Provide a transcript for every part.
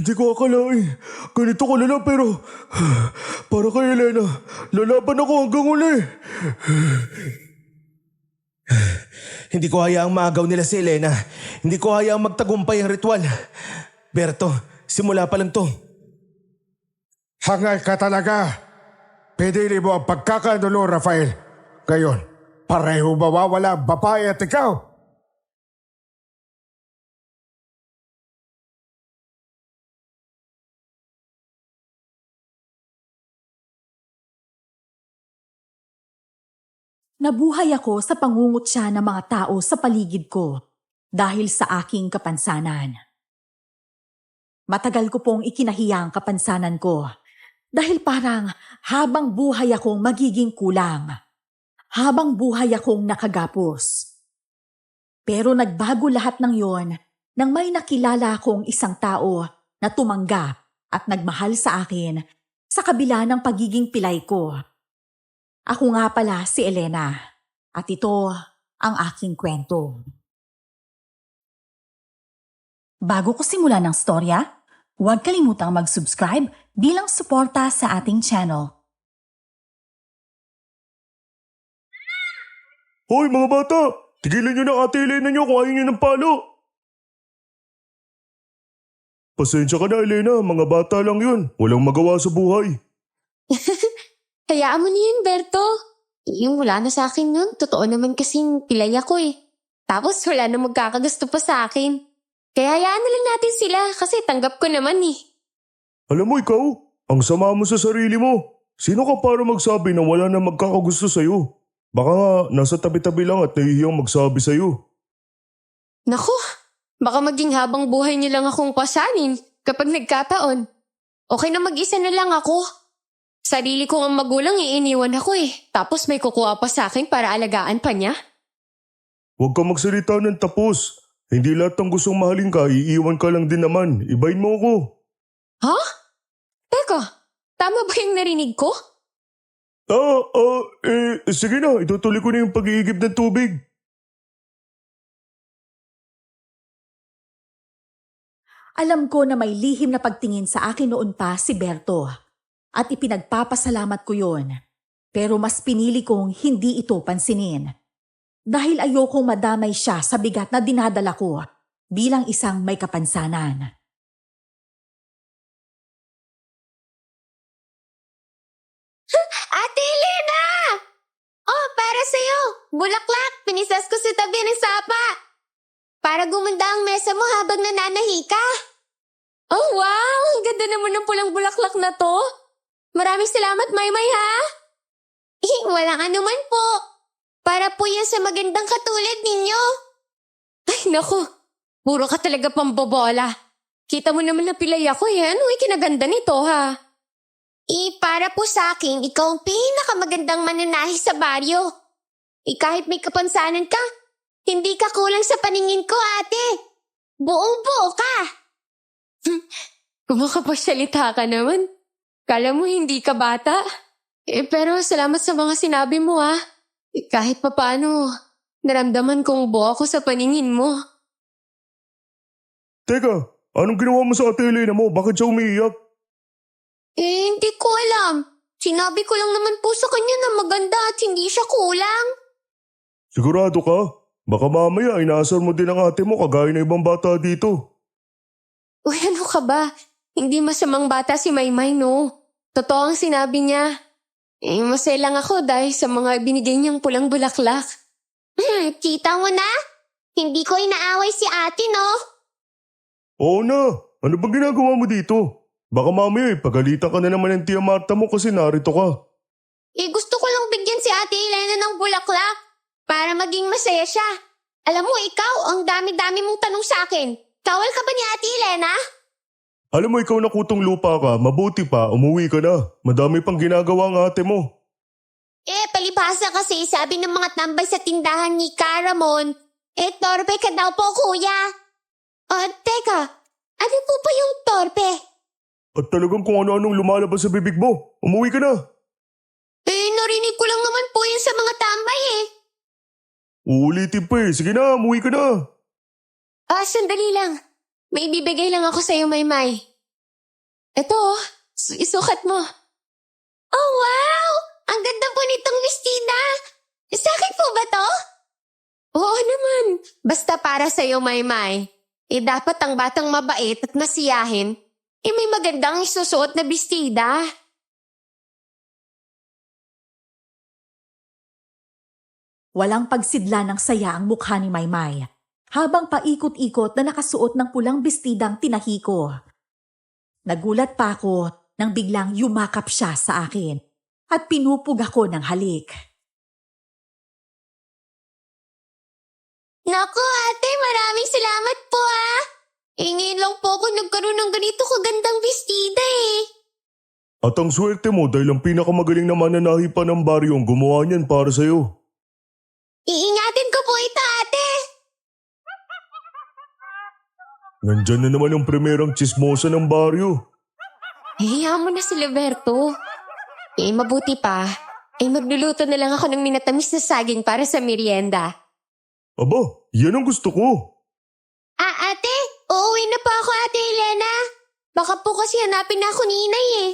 Hindi ko akalain. Ganito kalala pero para kay Elena, lalaban ako hanggang uli. Hindi ko hayaang maagaw nila si Elena. Hindi ko hayaang magtagumpay ang ritual. Berto, simula pa lang to. Hangal ka talaga. Pinili mo ang pagkakanulo, Rafael. Ngayon, pareho mawawala ang babae at ikaw. Nabuhay ako sa pangungutya ng mga tao sa paligid ko dahil sa aking kapansanan. Matagal ko pong ikinahiya ang kapansanan ko dahil parang habang buhay akong magiging kulang, habang buhay akong nakagapos. Pero nagbago lahat ng yon nang may nakilala akong isang tao na tumanggap at nagmahal sa akin sa kabila ng pagiging pilay ko. Ako nga pala si Elena at ito ang aking kwento. Bago ko simulan ng storya, huwag kalimutang mag-subscribe bilang suporta sa ating channel. Hoy mga bata! Tigilan nyo na ate Elena nyo kung ayaw nyo ng palo. Pasensya ka na Elena, mga bata lang yun. Walang magawa sa buhay. Hayaan mo na yun, Berto. Yung wala na sa akin nun, totoo naman kasing pilay ako eh. Tapos wala na magkakagusto pa sa akin. Kaya hayaan na lang natin sila kasi tanggap ko naman eh. Alam mo ikaw, ang sama mo sa sarili mo. Sino ka para magsabi na wala na magkakagusto sa'yo? Baka nga nasa tabi-tabi lang at nahihiyang magsabi sa'yo. Naku, baka maging habang buhay niyo lang akong pasanin kapag nagkataon. Okay na mag-isa na lang ako. Sarili ko ang magulang iiniwan ako eh. Tapos may kukuha pa sa akin para alagaan pa niya. Huwag ka magsalita ng tapos. Hindi lahat ng gustong mahalin ka, iiwan ka lang din naman. Ibahin mo ako. Ha? Teka, tama ba yung narinig ko? Sige na, itutuloy ko na yung pag-iigib ng tubig. Alam ko na may lihim na pagtingin sa akin noon pa si Berto at ipinagpapasalamat ko yon. Pero mas pinili kong hindi ito pansinin dahil ayokong madamay siya sa bigat na dinadala ko bilang isang may kapansanan. Ate Helena! Oh, para sa'yo. Bulaklak, pinisas ko sa tabi ng sapa. Para gumanda ang mesa mo habang nananahi ka. Oh, wow! Ang ganda naman ng pulang bulaklak na to. Maraming salamat, Maymay, ha? Walang anuman po. Para po yan sa magandang katulad ninyo. Ay, naku. Puro ka talaga pambobola. Kita mo naman na pilay ako eh. Ano ikinaganda nito, ha? Para po sa akin, ikaw ang pinakamagandang mananahi sa baryo. Kahit may kapansanan ka, hindi ka kulang sa paningin ko, ate. Buong-buo ka. Kumakapasyalita ka naman. Kala mo hindi ka bata. Pero salamat sa mga sinabi mo, ha. Kahit papaano, naramdaman kong buo ako sa paningin mo. Teka, anong ginawa mo sa ate Elena mo? Bakit siya umiiyak? Hindi ko alam. Sinabi ko lang naman po sa kanya na maganda at hindi siya kulang. Sigurado ka? Baka mamaya inaasar mo din ang ate mo kagaya ng ibang bata dito. Uy, ano ka ba? Hindi masamang bata si Maymay, no? Totoo ang sinabi niya. Masaya lang ako dahil sa mga binigay niyang pulang bulaklak. Kita mo na? Hindi ko inaaway si ate, no? Oo na, ano bang ginagawa mo dito? Baka mamaya pagalitan ka na naman ng tia Marta mo kasi narito ka. Gusto ko lang bigyan si ate Elena ng bulaklak para maging masaya siya. Alam mo, ikaw, ang dami-dami mong tanong sa akin. Kawal ka ba ni ate Elena? Alam mo ikaw na kutong lupa ka, mabuti pa, umuwi ka na. Madami pang ginagawa ang ate mo. Palibhasa kasi sabi ng mga tambay sa tindahan ni Caramon, torpe ka daw po, kuya. Teka, ano po ba yung torpe? At talagang kung ano-anong lumalabas sa bibig mo. Umuwi ka na. Narinig ko lang naman po yun sa mga tambay eh. Uulitin pa eh. Sige na, umuwi ka na. Sandali lang. May bibigay lang ako sa'yo, Maymay. Eto, isukat mo. Oh, wow! Ang ganda po nitong bestida. Sa akin po ba to? Oo naman. Basta para sa'yo, Maymay. Dapat ang batang mabait at masiyahin, may magandang isusuot na bestida. Walang pagsidla ng saya ang mukha ni Maymay habang paikot-ikot na nakasuot ng pulang bestidang tinahi ko. Nagulat pa ako nang biglang yumakap siya sa akin at pinupug ako ng halik. Naku, ate, maraming salamat po ah. Ngayon lang po ako nagkaroon ng ganito kagandang bestida eh. At ang swerte mo dahil ang pinakamagaling na mananahi pa ng baryo ang gumawa niyan para sa'yo. Iingatin ko po ito, ate. Nandyan na naman ang primerang chismosa ng baryo. Hayaan mo na si Liberto. Mabuti pa. Magluluto na lang ako ng minatamis na saging para sa merienda. Aba, yan ang gusto ko. Ate, uuwi na po ako, Ate Elena. Baka po kasi hanapin na ako ni Inay eh.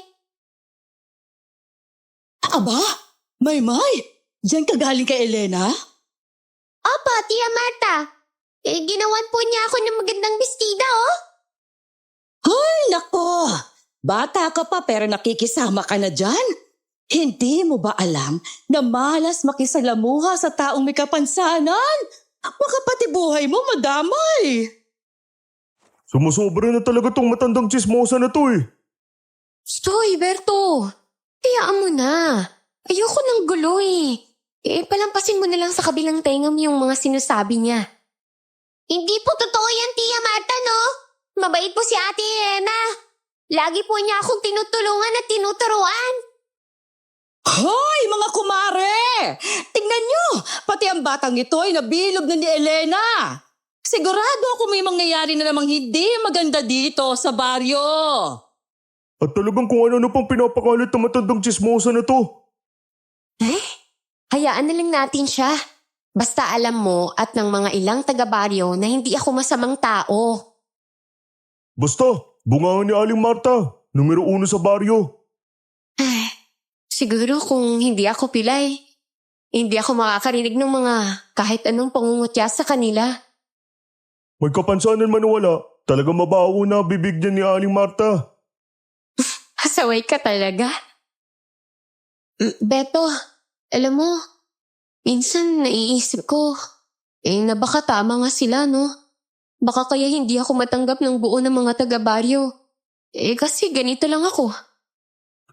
Aba, Maymay, diyan ka galing kay Elena? Opo, Tia Marta. Ginawan po niya ako ng magandang bestida, oh. Ay, nako! Bata ka pa pero nakikisama ka na dyan. Hindi mo ba alam na malas makisalamuha sa taong may kapansanan? Baka pati buhay mo madamay. Sumusobra na talaga tong matandang chismosa na to eh. Stoy, Berto. Hayaan mo na. Ayoko ng gulo eh. Palampasin mo na lang sa kabilang tengam yung mga sinasabi niya. Hindi po totoo yan, Tia Marta, no? Mabait po si Ate Elena. Lagi po niya akong tinutulungan at tinuturuan. Hoy, mga kumare! Tingnan nyo, pati ang batang ito ay nabilog na ni Elena. Sigurado ako may mangyayari na namang hindi maganda dito sa baryo. At talagang kung ano-ano pang pinapakalat ng matandang chismosa na to. Hayaan na lang natin siya. Basta alam mo at ng mga ilang taga-baryo na hindi ako masamang tao. Basta, bungahan ni Aling Marta, numero 1 sa baryo. Siguro kung hindi ako pilay, hindi ako makakarinig ng mga kahit anong pangungutya sa kanila. May kapansanan man o wala, talagang mabaho na bibig niya ni Aling Marta. Hasaway ka talaga. Beto, alam mo, minsan naiisip ko, na baka tama nga sila, no? Baka kaya hindi ako matanggap ng buo ng mga taga-baryo. Kasi ganito lang ako.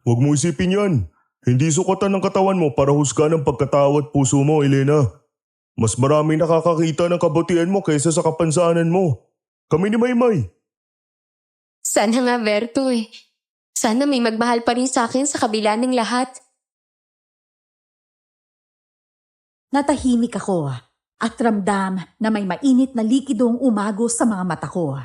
Huwag mo isipin yan. Hindi sukatan ng katawan mo para husgahan ang pagkatao at puso mo, Elena. Mas maraming nakakakita ng kabutihan mo kaysa sa kapansanan mo. Kami ni Maymay. Sana nga, Berto eh. Sana may magmahal pa rin sa akin sa kabila ng lahat. Natahimik ako at ramdam na may mainit na likidong umago sa mga mata ko.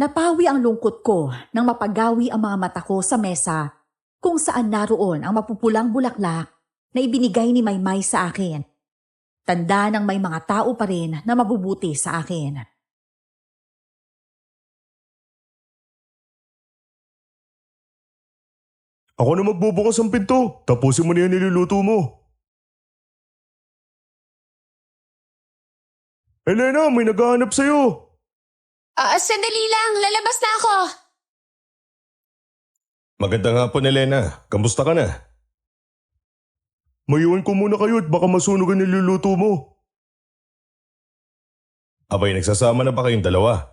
Napawi ang lungkot ko nang mapagawi ang mga mata ko sa mesa kung saan naroon ang mapupulang bulaklak na ibinigay ni Maymay sa akin. Tanda ng may mga tao pa rin na mabubuti sa akin. Ako na magbubukas ang pinto. Tapusin mo na yan niluluto mo. Elena, may naghahanap sa'yo. Sandali lang, lalabas na ako. Magandang hapon, Elena. Kamusta ka na? Mayuwan ko muna kayo at baka masunog ang niluluto mo. Abay, nagsasama na ba kayong dalawa?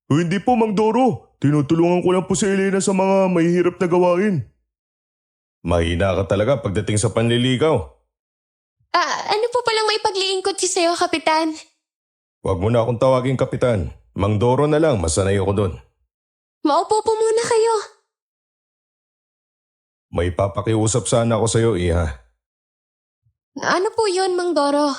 Hindi po, Mang Doro. Tinutulungan ko lang po si Elena sa mga mahihirap na gawain. Mahina ka talaga pagdating sa panliligaw. Ano po palang may paglilingkod si sa'yo, Kapitan? Huwag mo na akong tawaging kapitan. Mang Doro na lang, masanay ako doon. Maupo po muna kayo. May papakiusap sana ako sa'yo, Iha. Ano po yun, Mang Doro?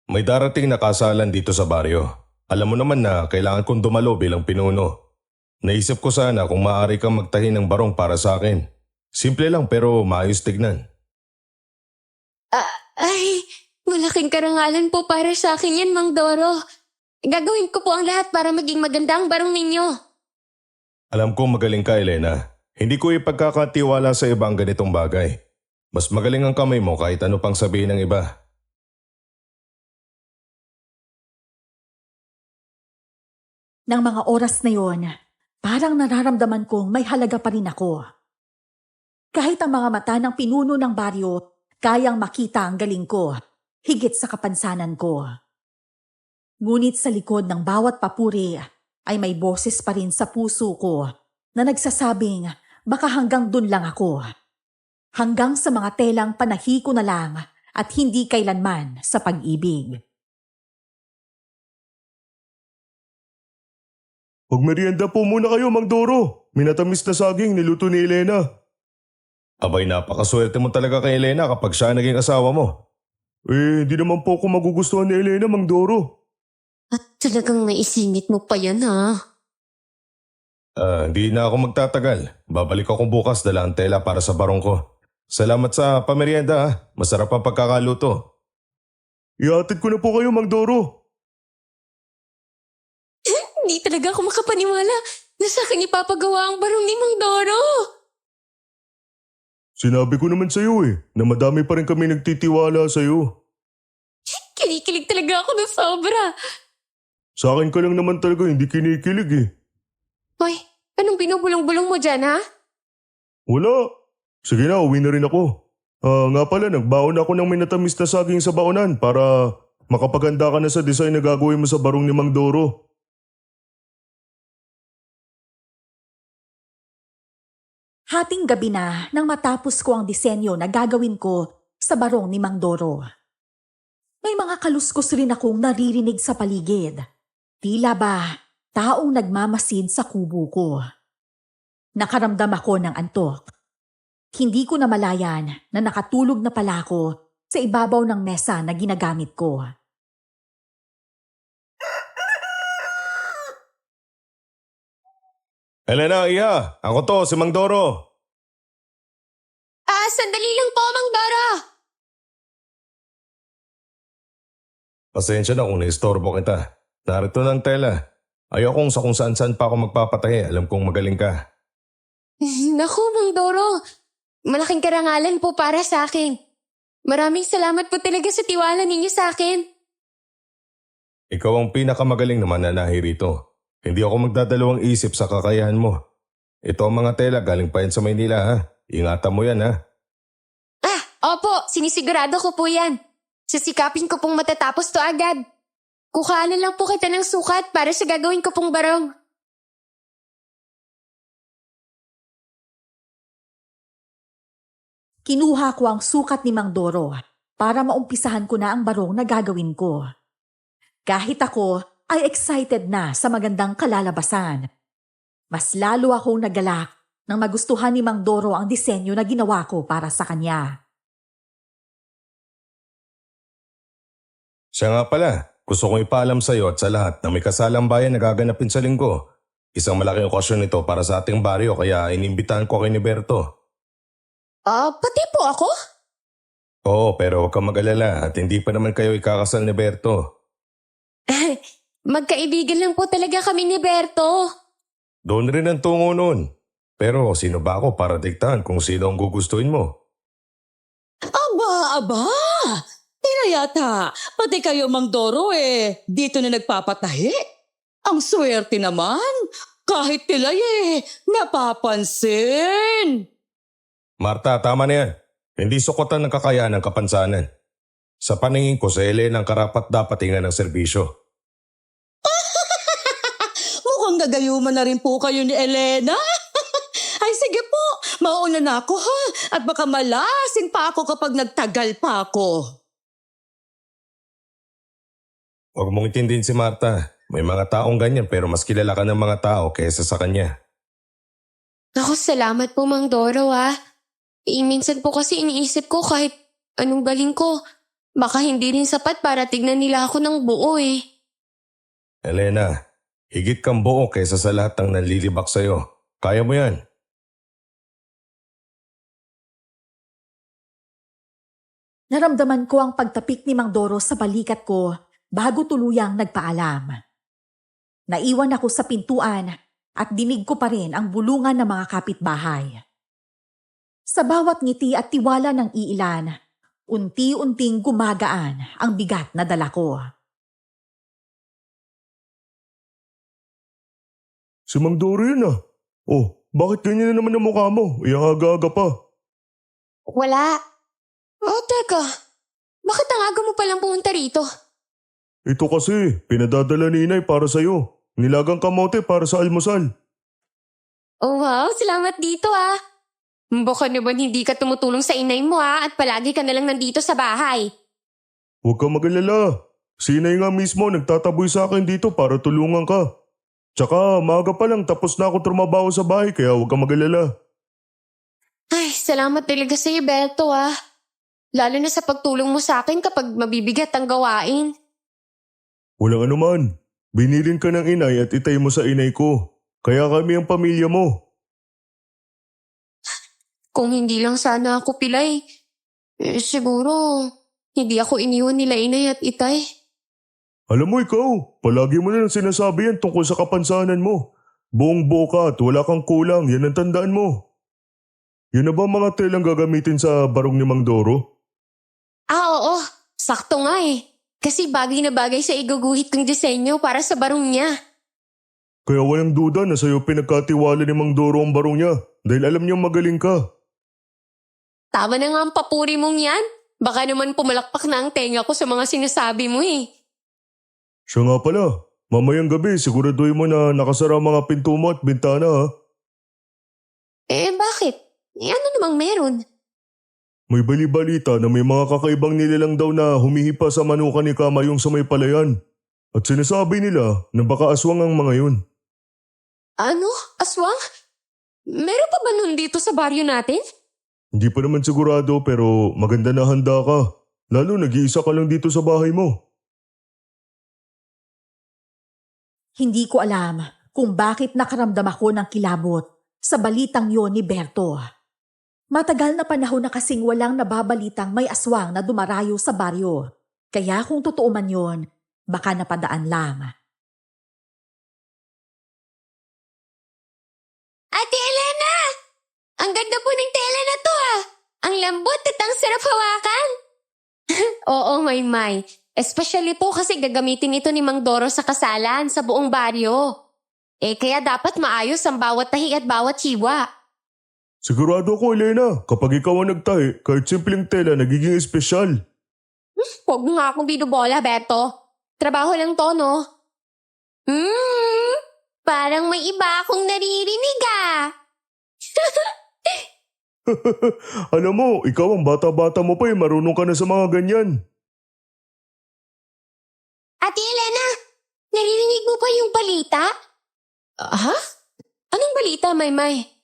May darating na kasalan dito sa baryo. Alam mo naman na kailangan kong dumalo bilang pinuno. Naisip ko sana kung maaari kang magtahi ng barong para sa akin. Simple lang pero maayos tignan. Ay, malaking karangalan po para sa akin yan, Mang Doro. Gagawin ko po ang lahat para maging maganda ang barong ninyo. Alam ko magaling ka, Elena. Hindi ko ipagkakatiwala sa iba ang ganitong bagay. Mas magaling ang kamay mo kahit ano pang sabihin ng iba. Nang mga oras na yon, parang nararamdaman kong may halaga pa rin ako. Kahit ang mga mata ng pinuno ng baryo, kayang makita ang galing ko, higit sa kapansanan ko. Ngunit sa likod ng bawat papuri ay may boses pa rin sa puso ko na nagsasabing baka hanggang dun lang ako. Hanggang sa mga telang panahi ko na lang at hindi kailanman sa pag-ibig. Magmerienda po muna kayo, Mang Doro. Minatamis na saging niluto ni Elena. Abay, napakaswerte mo talaga kay Elena kapag siya naging asawa mo. Hindi naman po ako magugustuhan ni Elena, Mang Doro. At talagang naisingit mo pa yan, ha? Hindi na ako magtatagal. Babalik ako bukas dala ang tela para sa barong ko. Salamat sa pamerienda, ha. Masarap ang pagkakaluto. Ihatid ko na po kayo, Mang Doro. Hindi talaga ako makapaniwala na sa akin ipapagawa ang barong ni Mang Doro. Sinabi ko naman sa'yo na madami pa rin kami nagtitiwala sa'yo. Kinikilig talaga ako ng sobra. Sa akin ka lang naman talaga hindi kinikilig. Hoy, anong binubulong-bulong mo dyan, ha? Wala. Sige na, uwi na rin ako. Nga pala, nagbaon ako ng minatamis na saging sa baonan para makapaganda ka na sa design na gagawin mo sa barong ni Mang Doro. Hating gabi na nang matapos ko ang disenyo na gagawin ko sa barong ni Mang Doro. May mga kaluskos rin akong naririnig sa paligid. Tila ba taong nagmamasid sa kubo ko. Nakaramdam ako ng antok. Hindi ko namalayan na nakatulog na pala ako sa ibabaw ng mesa na ginagamit ko. Elena, iya! Ako to, si Mang Doro. Sandali lang po, Mang Doro. Pasensya na kung naistorbo kita. Narito ng tela. Ayokong sa kung saan-saan pa ako magpapatahi. Alam kong magaling ka. Naku, Mang Doro. Malaking karangalan po para sa akin. Maraming salamat po talaga sa tiwala ninyo sa akin. Ikaw ang pinakamagaling na mananahi rito. Hindi ako magdadalawang isip sa kakayahan mo. Ito ang mga tela galing pa yan sa Maynila, ha? Ingatan mo yan, ha? Opo, sinisigurado ko po yan. Sisikapin ko pong matatapos to agad. Kuhaan na lang po kita ng sukat para sa gagawin ko pong barong. Kinuha ko ang sukat ni Mang Doro para maumpisahan ko na ang barong na gagawin ko. Kahit ako ay excited na sa magandang kalalabasan. Mas lalo akong nagalak nang magustuhan ni Mang Doro ang disenyo na ginawa ko para sa kanya. Siya nga pala, gusto kong ipaalam sa iyo at sa lahat na may kasalang bayan na gaganapin sa linggo. Isang malaking okasyon ito para sa ating baryo kaya inimbitahan ko kay ni Berto. Pati po ako? Oo, pero huwag kang mag-alala at hindi pa naman kayo ikakasal ni Berto. Magkaibigan lang po talaga kami ni Berto. Doon rin ang tungo noon. Pero sino ba ako para diktahan kung sino ang gugustuhin mo? Aba! Tila yata, pati kayo Mang Doro dito na nagpapatahi. Ang swerte naman, kahit tilay napapansin. Marta, tama na yan. Hindi sukotan ng kakayahan ng kapansanan. Sa paningin ko sa Elena ang karapat dapat hingan ng serbisyo. Mukhang gagayuman na rin po kayo ni Elena. Ay sige po, mauna na ako ha. At baka malasin pa ako kapag nagtagal pa ako. Huwag mong intindihin si Marta. May mga taong ganyan pero mas kilala ka ng mga tao kaysa sa kanya. Naku, salamat po Mang Doro minsan po kasi iniisip ko kahit anong galing ko, baka hindi rin sapat para tignan nila ako ng buo Elena, higit kang buo kaysa sa lahat ng nanlilibak sa'yo. Kaya mo yan. Naramdaman ko ang pagtapik ni Mang Doro sa balikat ko bago tuluyang nagpaalam. Naiwan ako sa pintuan at dinig ko pa rin ang bulungan ng mga kapitbahay. Sa bawat ngiti at tiwala ng iilan, unti-unting gumagaan ang bigat na dala ko. Si Mang Doro yun ah. Oh, bakit ganyan na naman ang mukha mo? Iyang aga-aga pa. Wala. Oh, teka. Bakit ang aga mo palang pumunta rito? Ito kasi, pinadadala ni Inay para sa'yo. Nilagang kamote para sa almusal. Oh wow, salamat dito ah. Baka naman hindi ka tumutulong sa inay mo at palagi ka nalang nandito sa bahay. Huwag kang mag-alala. Si Inay nga mismo nagtataboy sa akin dito para tulungan ka. Tsaka maaga pa lang tapos na ako trumabaho sa bahay kaya huwag kang mag-alala. Ay, salamat talaga sa iyo, Berto ah. Lalo na sa pagtulong mo sa akin kapag mabibigat ang gawain. Walang anuman. Binilin ka ng inay at itay mo sa inay ko. Kaya kami ang pamilya mo. Kung hindi lang sana ako pilay, siguro hindi ako iniwan nila inay at itay. Alam mo ikaw, palagi mo na lang sinasabi yan tungkol sa kapansanan mo. Buong buo ka at wala kang kulang, yan ang tandaan mo. Yun na ba mga telang gagamitin sa barong ni Mang Doro? Oo, sakto nga eh. Kasi bagay na bagay sa iguguhit kong disenyo para sa barong niya. Kaya walang duda na sa'yo pinagkatiwala ni Mang Doro ang barong niya dahil alam niyang magaling ka. Tama na nga ang papuri mong yan. Baka naman pumalakpak na ang tenga ko sa mga sinasabi mo eh. Siya nga pala, mamayang gabi siguraduhin mo na nakasara ang mga pinto mo at bintana ha. Bakit? Ano namang meron? May bali-balita na may mga kakaibang nilalang daw na humihipa sa manukan ni Kamayong sa may palayan. At sinasabi nila na baka aswang ang mga yun. Ano? Aswang? Meron pa ba nun dito sa baryo natin? Hindi pa naman sigurado pero maganda na handa ka. Lalo nag-iisa ka lang dito sa bahay mo. Hindi ko alam kung bakit nakaramdam ako ng kilabot sa balitang yon ni Berto. Matagal na panahon na kasing walang nababalitang may aswang na dumarayo sa baryo. Kaya kung totoo man yon, baka napadaan lang. Ate Elena! Ang ganda po ng tela na to ah! Ang lambot at ang sarap hawakan! Oo, Maymay. Especially po kasi gagamitin ito ni Mang Doro sa kasalan sa buong baryo. Kaya dapat maayos ang bawat tahi at bawat hiwa. Sigurado ko, Elena, kapag ikaw ang nagtahi, kahit simpleng tela nagiging espesyal. Huwag mo nga akong binubola, Beto. Trabaho lang to, no? Parang may iba akong naririnig ah. Alam mo, ikaw ang bata-bata mo pa marunong ka na sa mga ganyan. Ate Elena, naririnig mo pa yung balita? Ha? Anong balita, Maymay?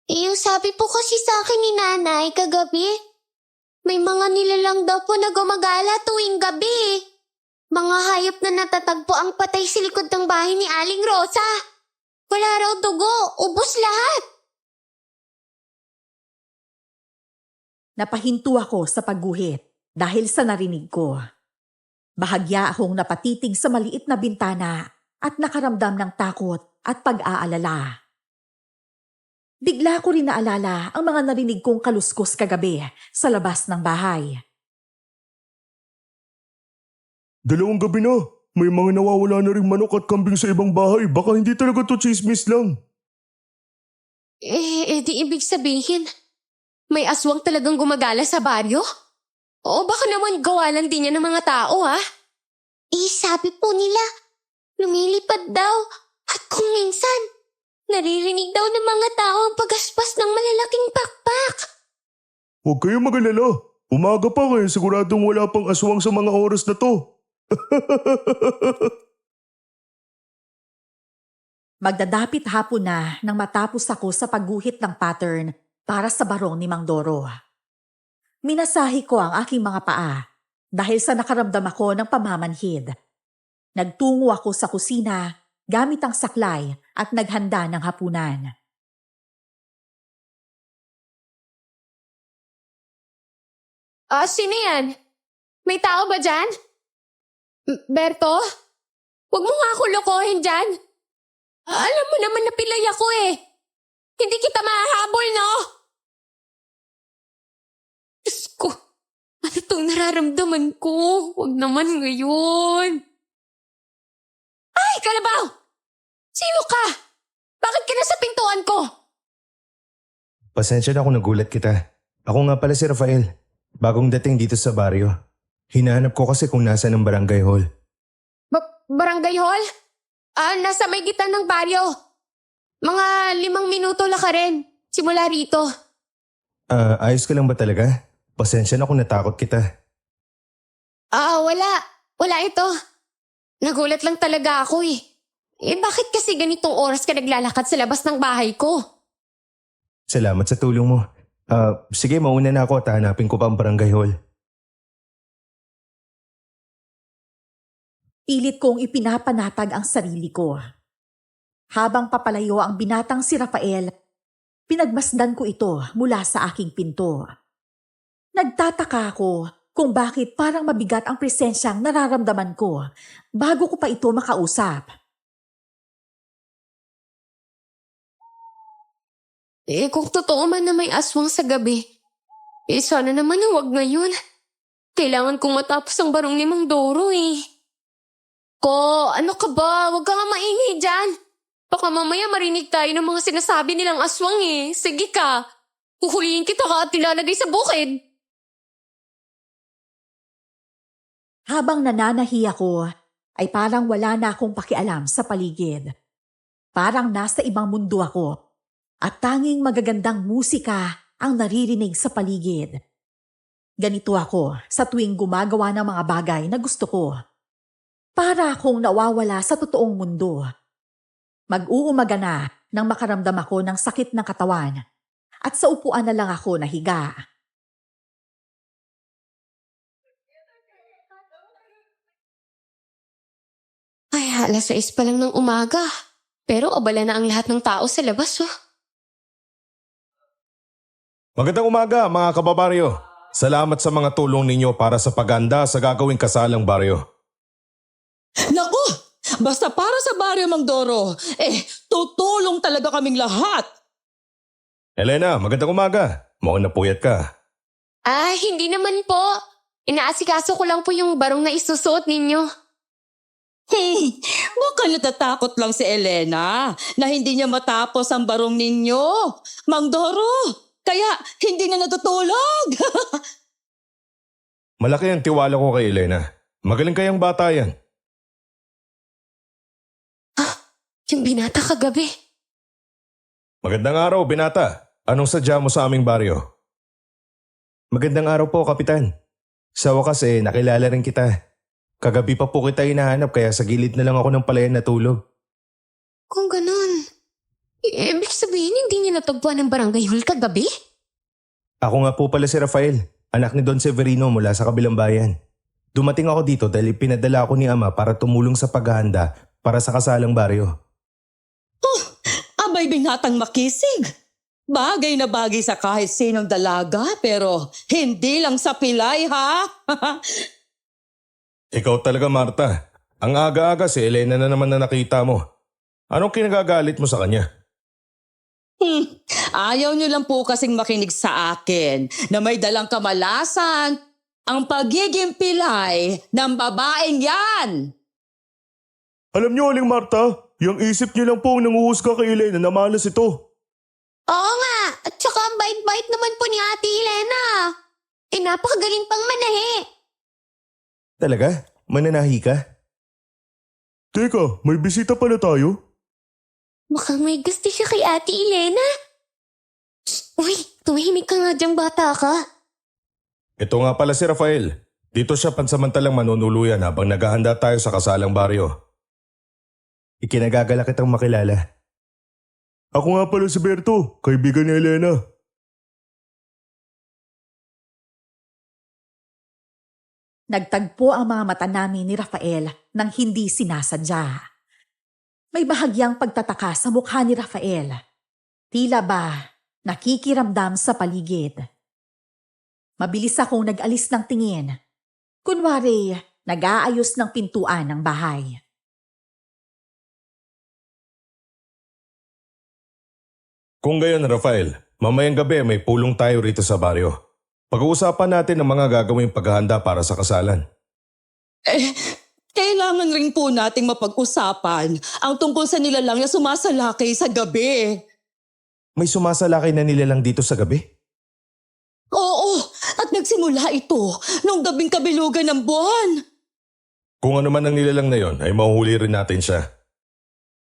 Yung sabi po kasi sa akin ni Nanay kagabi. May mga nilalang daw po na gumagala tuwing gabi. Mga hayop na natatagpo ang patay sa likod ng bahay ni Aling Rosa. Wala raw dugo, ubos lahat. Napahinto ako sa pagguhit dahil sa narinig ko. Bahagya akong napatitig sa maliit na bintana at nakaramdam ng takot at pag-aalala. Bigla ko rin naalala ang mga narinig kong kaluskos kagabi sa labas ng bahay. Dalawang gabi na, may mga nawawala na ring manok at kambing sa ibang bahay. Baka hindi talaga to chismis lang. Di ibig sabihin, may aswang talagang gumagala sa baryo? O baka naman gawa lang din yan ng mga tao ha? Sabi po nila, lumilipad daw at kung minsan, naririnig daw ng mga tao ang pagaspas ng malalaking pakpak. Huwag kayong mag-alala. Umaga pa kayo, siguradong wala pang aswang sa mga oras na to. Magdadapit hapon na nang matapos ako sa pagguhit ng pattern para sa barong ni Mang Doro. Minasahi ko ang aking mga paa dahil sa nakaramdam ako ng pamamanhid. Nagtungo ako sa kusina gamit ang saklay at naghanda ng hapunan. Sino yan? May tao ba dyan? Berto? Huwag mo nga ako lokohin dyan. Alam mo naman na pilay ako eh. Hindi kita mahahabol, no? Diyos ko, ano itong nararamdaman ko? Huwag naman ngayon. Ay, Kalabaw! Sino ka? Bakit ka nasa pintuan ko? Pasensya na kung nagulat kita. Ako nga pala si Rafael. Bagong dating dito sa baryo. Hinahanap ko kasi kung nasa ng barangay hall. Barangay hall? Nasa may gitna ng baryo. Mga 5 minuto lang ka rin. Simula rito. Ayos ka lang ba talaga? Pasensya na kung natakot kita. Wala. Wala ito. Nagulat lang talaga ako eh. Bakit kasi ganitong oras ka naglalakad sa labas ng bahay ko? Salamat sa tulong mo. Sige, mauna na ako at hanapin ko pa ang barangay hall. Pilit kong ipinapanatag ang sarili ko. Habang papalayo ang binatang si Rafael, pinagmasdan ko ito mula sa aking pinto. Nagtataka ako kung bakit parang mabigat ang presensyang nararamdaman ko bago ko pa ito makausap. Kung totoo man na may aswang sa gabi, sana naman huwag ngayon. Kailangan kong matapos ang barong ni Mang Doro eh. Ano ka ba? Huwag ka nga maingay dyan. Baka mamaya marinig tayo ng mga sinasabi nilang aswang eh. Sige ka. Huhulihin kita ka at ilalagay sa bukid. Habang nananahi ako, ay parang wala na akong pakialam sa paligid. Parang nasa ibang mundo ako at tanging magagandang musika ang naririnig sa paligid. Ganito ako sa tuwing gumagawa ng mga bagay na gusto ko. Para akong nawawala sa totoong mundo. Mag-uumaga na nang makaramdam ako ng sakit ng katawan at sa upuan na lang ako nahiga. Ay, 6:00 pa lang ng umaga. Pero abala na ang lahat ng tao sa labas oh. Magandang umaga mga kababaryo. Salamat sa mga tulong ninyo para sa paghanda sa gagawing kasalang baryo. Naku! Basta para sa baryo, Mang Doro, tutulong talaga kaming lahat. Elena, magandang umaga. Mukhang napuyat ka. Hindi naman po. Inaasikaso ko lang po yung barong na isusuot ninyo. Baka natatakot lang si Elena na hindi niya matapos ang barong ninyo. Mang Doro, kaya hindi na natutulog. Malaki ang tiwala ko kay Elena. Magaling kayang bata yan. Yung binata kagabi. Magandang araw, binata. Anong sadya mo sa aming baryo? Magandang araw po, Kapitan. Sa wakas nakilala rin kita. Kagabi pa po kita hinahanap kaya sa gilid na lang ako ng palayan natulog. Kung ganun, ibig sabihin hindi niya natagpuan ng barangay hall kagabi? Ako nga po pala si Rafael, anak ni Don Severino mula sa kabilang bayan. Dumating ako dito dahil pinadala ako ni Ama para tumulong sa paghahanda para sa kasalang baryo. Abay binatang makisig. Bagay na bagay sa kahit sinong dalaga pero hindi lang sa pilay ha. Ikaw talaga, Marta. Ang aga-aga si Elena na naman na nakita mo. Anong kinagagalit mo sa kanya? Ayaw niyo lang po kasing makinig sa akin na may dalang kamalasan ang pagiging pilay ng babaeng yan. Alam niyo, Aling Marta, yung isip niyo lang po ang nanguhusga kay Elena na malas ito. Oo nga, at saka ang bait-bait naman po ni Ate Elena. Napakagaling pang manahi. Talaga? Mananahi ka? Teka, may bisita pala tayo? Mukhang may gusto siya kay Ate Elena. Uy, tumahimik ka nga diyang bata ka. Ito nga pala si Rafael. Dito siya pansamantalang manunuluyan habang naghahanda tayo sa kasalang baryo. Ikinagagala kitang makilala. Ako nga pala si Berto, kaibigan ni Elena. Nagtagpo ang mga mata namin ni Rafael nang hindi sinasadya. May bahagyang pagtataka sa mukha ni Rafael. Tila ba nakikiramdam sa paligid. Mabilis akong nag-alis ng tingin. Kunwari, nag-aayos ng pintuan ng bahay. Kung gayon, Rafael, mamayang gabi may pulong tayo rito sa baryo. Pag-uusapan natin ang mga gagawing paghahanda para sa kasalan. Kailangan rin po nating mapag-usapan ang tungkol sa nilalang na sumasalakay sa gabi. May sumasalakay na nilalang dito sa gabi? Oo, at nagsimula ito nung gabing kabilugan ng buwan. Kung ano man ang nilalang na yon, ay mahuhuli rin natin siya.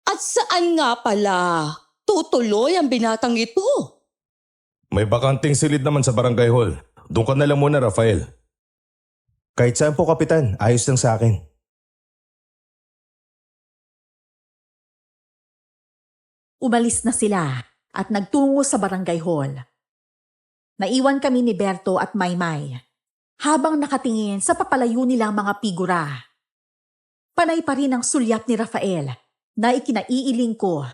At saan nga pala tutuloy ang binatang ito? May bakanting silid naman sa barangay hall. Doon ka na lang muna, Rafael. Kahit saan po, Kapitan. Ayos lang sa akin. Umalis na sila at nagtungo sa barangay hall. Naiwan kami ni Berto at Maymay habang nakatingin sa papalayo nilang mga figura. Panay pa rin ang sulyap ni Rafael na ikinaiiling ko,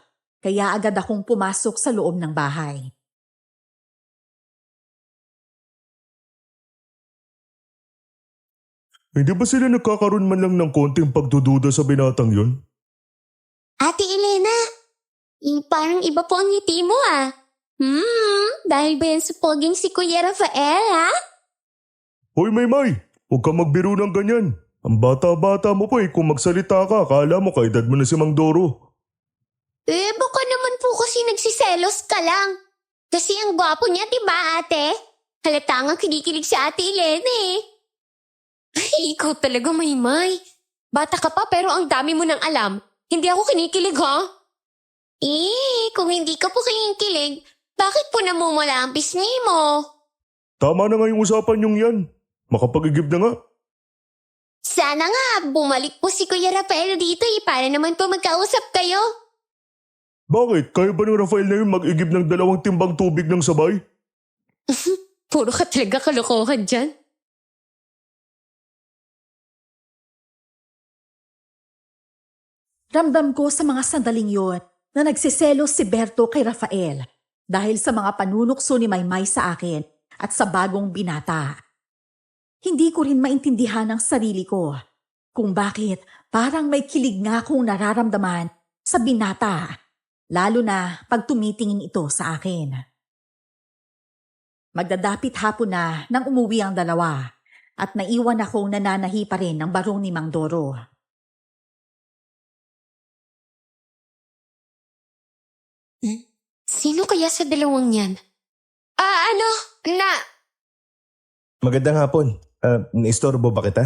kaya agad akong pumasok sa loob ng bahay. Hindi ba sila nagkakaroon man lang ng konting pagdududa sa binatang yon? Ate Elena, parang iba po ang ngiti mo ah. Dahil ba yan sa poging si Kuya Rafael ha? Hoy Maymay, huwag kang magbiro ng ganyan. Ang bata-bata mo pa kung magsalita ka, akala mo kaedad mo na si Mang Doro. Baka naman po kasi nagsiselos ka lang. Kasi ang gwapo niya, diba ate? Halata nga kinikilig si Ate Elena eh. Ay, ikaw talaga Maymay. Bata ka pa pero ang dami mo nang alam. Hindi ako kinikilig ha? Kung hindi ka po kinikilig, bakit po namumula ang pisngi mo? Tama na nga yung usapan yung yan. Makapag-igib na nga. Sana nga, bumalik po si Kuya Rafael dito para naman po magkausap kayo. Bakit? Kaya ba ng Rafael na yun mag-igib ng 2 timbang tubig ng sabay? Puro ka talaga kalokohan dyan. Ramdam ko sa mga sandaling yon na nagsiselos si Berto kay Rafael dahil sa mga panunukso ni Maymay sa akin at sa bagong binata. Hindi ko rin maintindihan ang sarili ko kung bakit parang may kilig nga akong nararamdaman sa binata, lalo na pag tumitingin ito sa akin. Magdadapit hapon na nang umuwi ang dalawa at naiwan akong nananahi pa rin ng barong ni Mang Doro. Sino kaya sa dalawang yan? Magandang hapon. Naistorbo ba kita?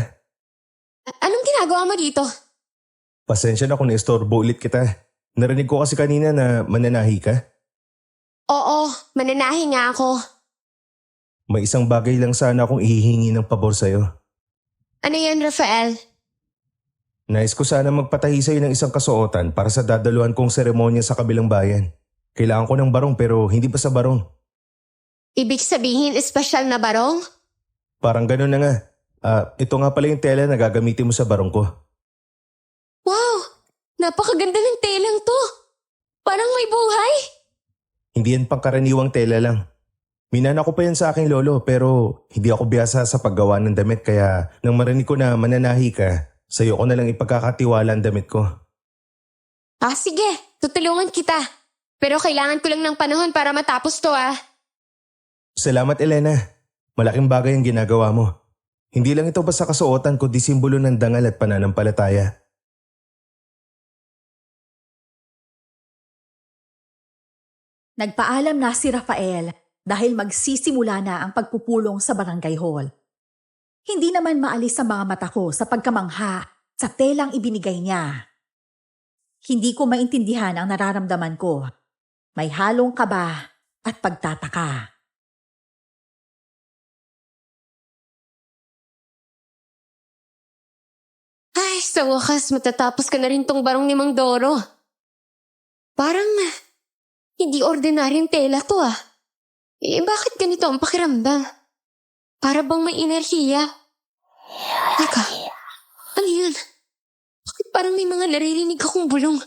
Anong ginagawa mo dito? Pasensya na kung naistorbo ulit kita. Narinig ko kasi kanina na mananahi ka. Oo, mananahi nga ako. May isang bagay lang sana akong ihihingi ng pabor sa'yo. Ano yan, Rafael? Nais ko sana magpatahi sa'yo ng isang kasuotan para sa dadaluhan kong seremonya sa kabilang bayan. Kailangan ko ng barong pero hindi pa sa barong. Ibig sabihin, espesyal na barong? Parang ganun na nga. Ito nga pala yung tela na gagamitin mo sa barong ko. Wow! Napakaganda ng telang to! Parang may buhay! Hindi yan pangkaraniwang tela lang. Minana ko pa yan sa aking lolo pero hindi ako biyasa sa paggawa ng damit kaya nang marinig ko na mananahi ka, sa'yo ko na lang ipagkakatiwala ang damit ko. Sige, tutulungan kita. Pero kailangan ko lang ng panahon para matapos to Salamat Elena. Malaking bagay ang ginagawa mo. Hindi lang ito basta kasuotan kundi simbolo ng dangal at pananampalataya. Nagpaalam na si Rafael dahil magsisimula na ang pagpupulong sa barangay hall. Hindi naman maalis ang mga mata ko sa pagkamangha sa telang ibinigay niya. Hindi ko maintindihan ang nararamdaman ko. May halong kaba at pagtataka. Ay, sa wakas matatapos ka na rin tong barong ni Mang Doro. Parang hindi ordinaryong tela to bakit ganito ang pakiramdam? Para bang may enerhiya? Teka, ano yun? Bakit parang may mga naririnig akong bulong?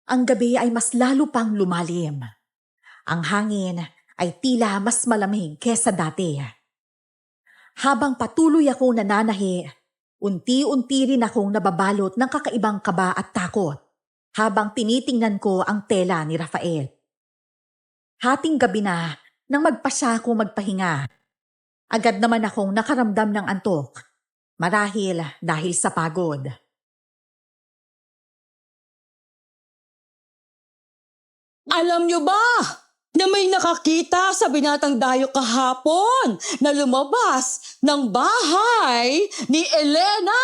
Ang gabi ay mas lalo pang lumalim. Ang hangin ay tila mas malamig kesa dati. Habang patuloy akong nananahi, unti-unti rin akong nababalot ng kakaibang kaba at takot habang tinitingnan ko ang tela ni Rafael. Hating gabi na nang magpasya ako magpahinga. Agad naman akong nakaramdam ng antok, marahil dahil sa pagod. Alam nyo ba na may nakakita sa Binatang Dayo kahapon na lumabas ng bahay ni Elena?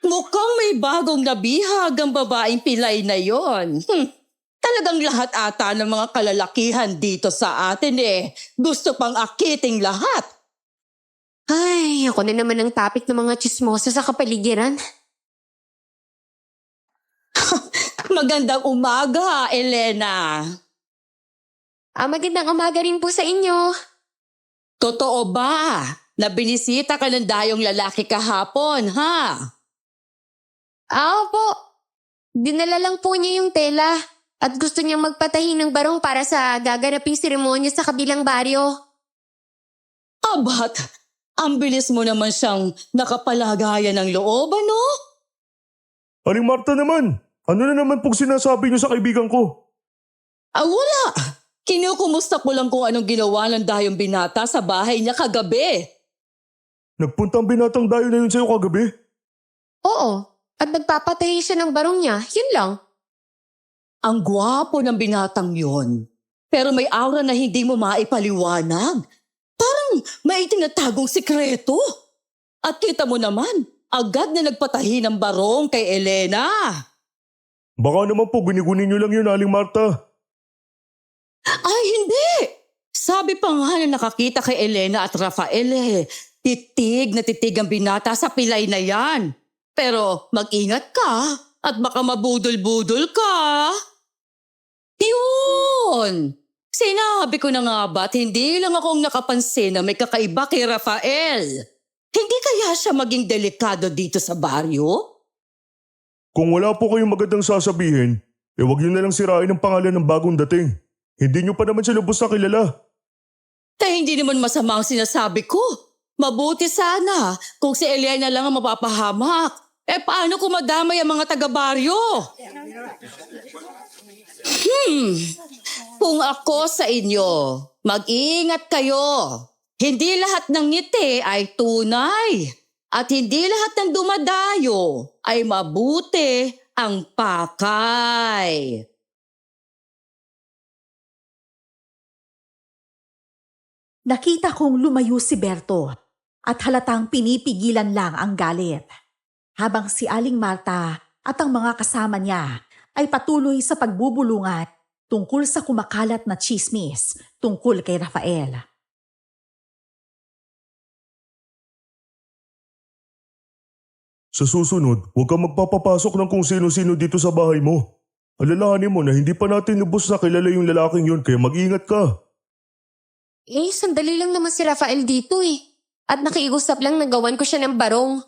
Mukhang may bagong nabihag ang babaeng pilay na yon. Talagang lahat ata ng mga kalalakihan dito sa atin gusto pang akiting lahat. Ay, ako na naman ang topic ng mga chismosa sa kapaligiran. Magandang umaga, Elena. Magandang umaga rin po sa inyo. Totoo ba na binisita ka ng dayong lalaki kahapon, ha? Opo. Dinala lang po niya yung tela at gusto niyang magpatahi ng barong para sa gaganaping seremonya sa kabilang baryo. Abat, ang bilis mo naman siyang nakapalagayan ng loob, ano? Aling Marta naman, ano na naman pong sinasabi niyo sa kaibigan ko? Wala. Kinukumusta ko lang kung anong ginawa ng dayong binata sa bahay niya kagabi. Nagpunta ang Binatang Dayo na yun sa'yo kagabi? Oo. At nagpapatahi siya ng barong niya. Yun lang. Ang gwapo ng binatang yon. Pero may aura na hindi mo maipaliwanag. Parang may itinatagong sikreto. At kita mo naman, agad na nagpatahi ng barong kay Elena. Baka naman po ginigunin niyo lang yun, Aling Marta. Ay, hindi! Sabi pa nga na nakakita kay Elena at Rafael titig na titig ang binata sa pilay na yan. Pero mag-ingat ka at baka mabudol-budol ka. Yun! Sinabi ko na nga ba't hindi lang akong nakapansin na may kakaiba kay Rafael. Hindi kaya siya maging delikado dito sa baryo? Kung wala po kayong magandang sasabihin, huwag niyo na lang sirain ang pangalan ng bagong dating. Hindi niyo pa naman siya lubos na kilala. Hindi naman masama ang sinasabi ko. Mabuti sana kung si Elena lang ang mapapahamak. Paano kung madamay ang mga taga-baryo? Kung ako sa inyo, mag-iingat kayo. Hindi lahat ng ngiti ay tunay. At hindi lahat ng dumadayo ay mabuti ang pakay. Nakita kong lumayo si Berto at halatang pinipigilan lang ang galit. Habang si Aling Marta at ang mga kasama niya ay patuloy sa pagbubulungan tungkol sa kumakalat na tsismis tungkol kay Rafael. Sa susunod, huwag kang magpapapasok ng kung sino-sino dito sa bahay mo. Alalahanin mo na hindi pa natin lubos na kilala yung lalaking yun kaya mag-ingat ka. Sandali lang naman si Rafael dito At nakiusap lang na gawan ko siya ng barong.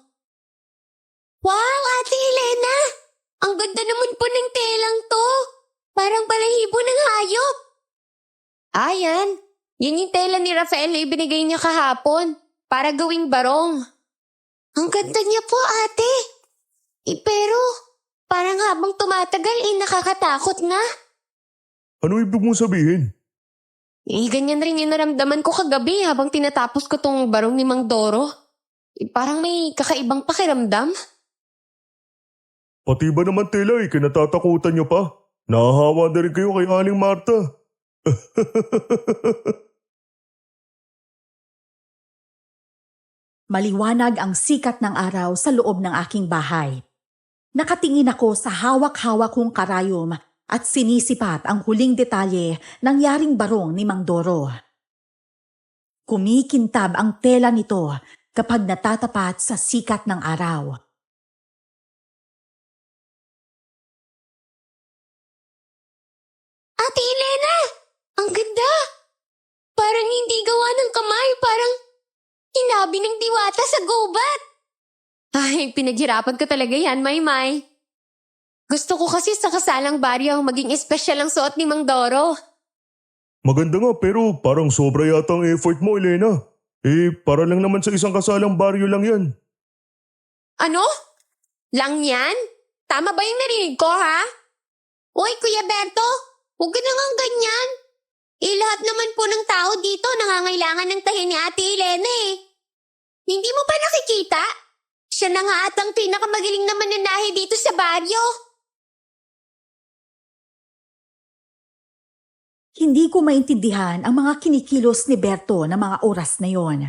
Wow, Ate Elena! Ang ganda naman po ng telang to. Parang balahibo ng hayop. Yan. Yun yung tela ni Rafael na ibinigay niya kahapon para gawing barong. Ang ganda niya po, ate. Pero parang habang tumatagal nakakatakot na. Ano ibig mong sabihin? Ganyan rin yung naramdaman ko kagabi habang tinatapos ko tong barong ni Mang Doro. Parang may kakaibang pakiramdam. Pati ba naman tela kinatatakutan niyo pa? Nahahawa na rin kayo kay Aling Marta. Maliwanag ang sikat ng araw sa loob ng aking bahay. Nakatingin ako sa hawak-hawak kong karayom at sinisipat ang huling detalye ng yaring barong ni Mang Doro. Kumikintab ang tela nito kapag natatapat sa sikat ng araw. Ate Elena! Ang ganda! Parang hindi gawa ng kamay, parang hinabi ng diwata sa gubat. Ay, pinaghirapan ko talaga yan, Maymay. Gusto ko kasi sa kasalang baryo maging espesyal ang suot ni Mang Doro. Maganda nga pero parang sobra yata ang effort mo, Elena. Para lang naman sa isang kasalang baryo lang yan. Ano? Lang yan? Tama ba yung narinig ko, ha? Uy, Kuya Berto, huwag ka na ngang ganyan. Lahat naman po ng tao dito nangangailangan ng tahi ni Ate Elena eh. Hindi mo pa nakikita? Siya na nga at ang pinakamagaling na mananahi dito sa baryo. Hindi ko maintindihan ang mga kinikilos ni Berto na mga oras na yon.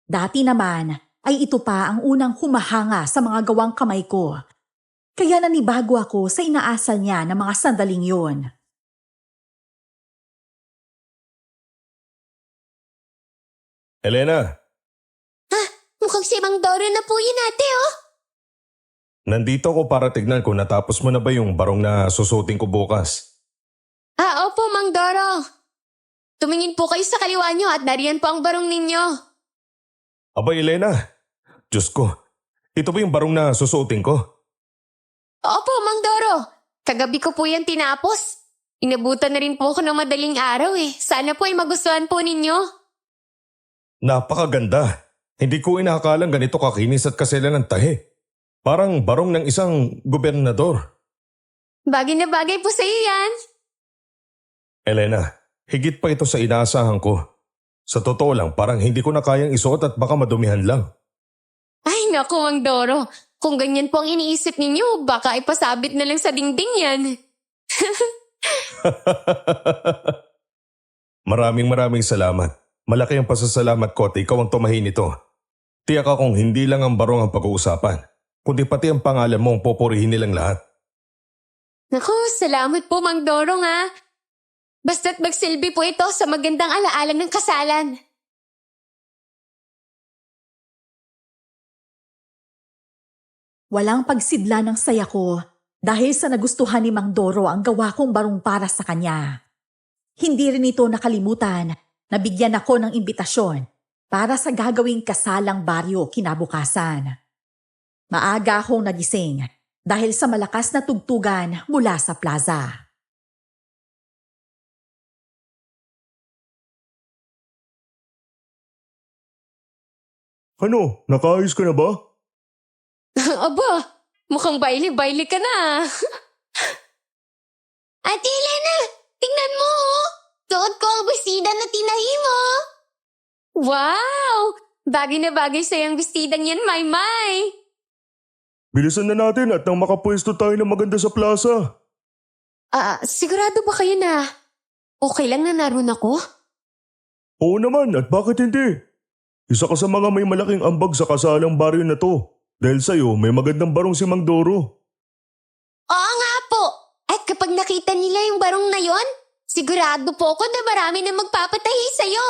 Dati naman ay ito pa ang unang humahanga sa mga gawang kamay ko. Kaya nanibago ako sa inaasal niya ng mga sandaling yon. Elena, Mukhang si Mang Doro na po yun ate, oh. nandito ako para tignan kung natapos mo na ba yung barong na susutin ko bukas. Opo, Mang Doro. Tumingin po kayo sa kaliwa nyo at nariyan po ang barong ninyo. Aba Elena, Diyos ko, ito ba yung barong na susutin ko? Opo, Mang Doro. Kagabi ko po yan tinapos. Inabutan na rin po ako ng madaling araw eh. Sana po ay magustuhan po ninyo. Napakaganda. Hindi ko inakalang ganito kakinis at kasela ng tahi. Parang barong ng isang gobernador. Bagay na bagay po sa iyo yan. Elena, higit pa ito sa inaasahan ko. Sa totoo lang, parang hindi ko na kayang isuot at baka madumihan lang. Ay naku, Mang Doro. Kung ganyan po ang iniisip ninyo, baka ipasabit na lang sa dingding yan. Maraming salamat. Malaki ang pasasalamat ko at ikaw ang tumahi nito. Tiyak akong hindi lang ang barong ang pag-uusapan, kundi pati ang pangalan mo ang popurihin nilang lahat. Naku, salamat po, Mang Doro nga. Basta't magsilbi po ito sa magandang alaala ng kasalan. Walang pagsidla ng saya ko dahil sa nagustuhan ni Mang Doro ang gawa kong barong para sa kanya. Hindi rin ito nakalimutan na bigyan ako ng imbitasyon para sa gagawing kasalang baryo kinabukasan. Maaga akong nagising dahil sa malakas na tugtugan mula sa plaza. Ano, nakaayos ka na ba? Aba, mukhang baili-baili ka na. Ate Elena, tingnan mo oh. Suot ko ang bestida na tinahi mo. Wow! Bagay na bagay sa yung bestidang yan, Maymay. Bilisan na natin at nang makapwesto tayo ng maganda sa plaza. Sigurado ba kayo na okay lang na naroon ako? Oo naman, at bakit hindi? Isa ka sa mga may malaking ambag sa kasalang baryo na to. Dahil sa'yo, may magandang barong si Mang Doro. Oo nga po. At kapag nakita nila yung barong na yon, sigurado po ako na marami na magpapatahi sa'yo.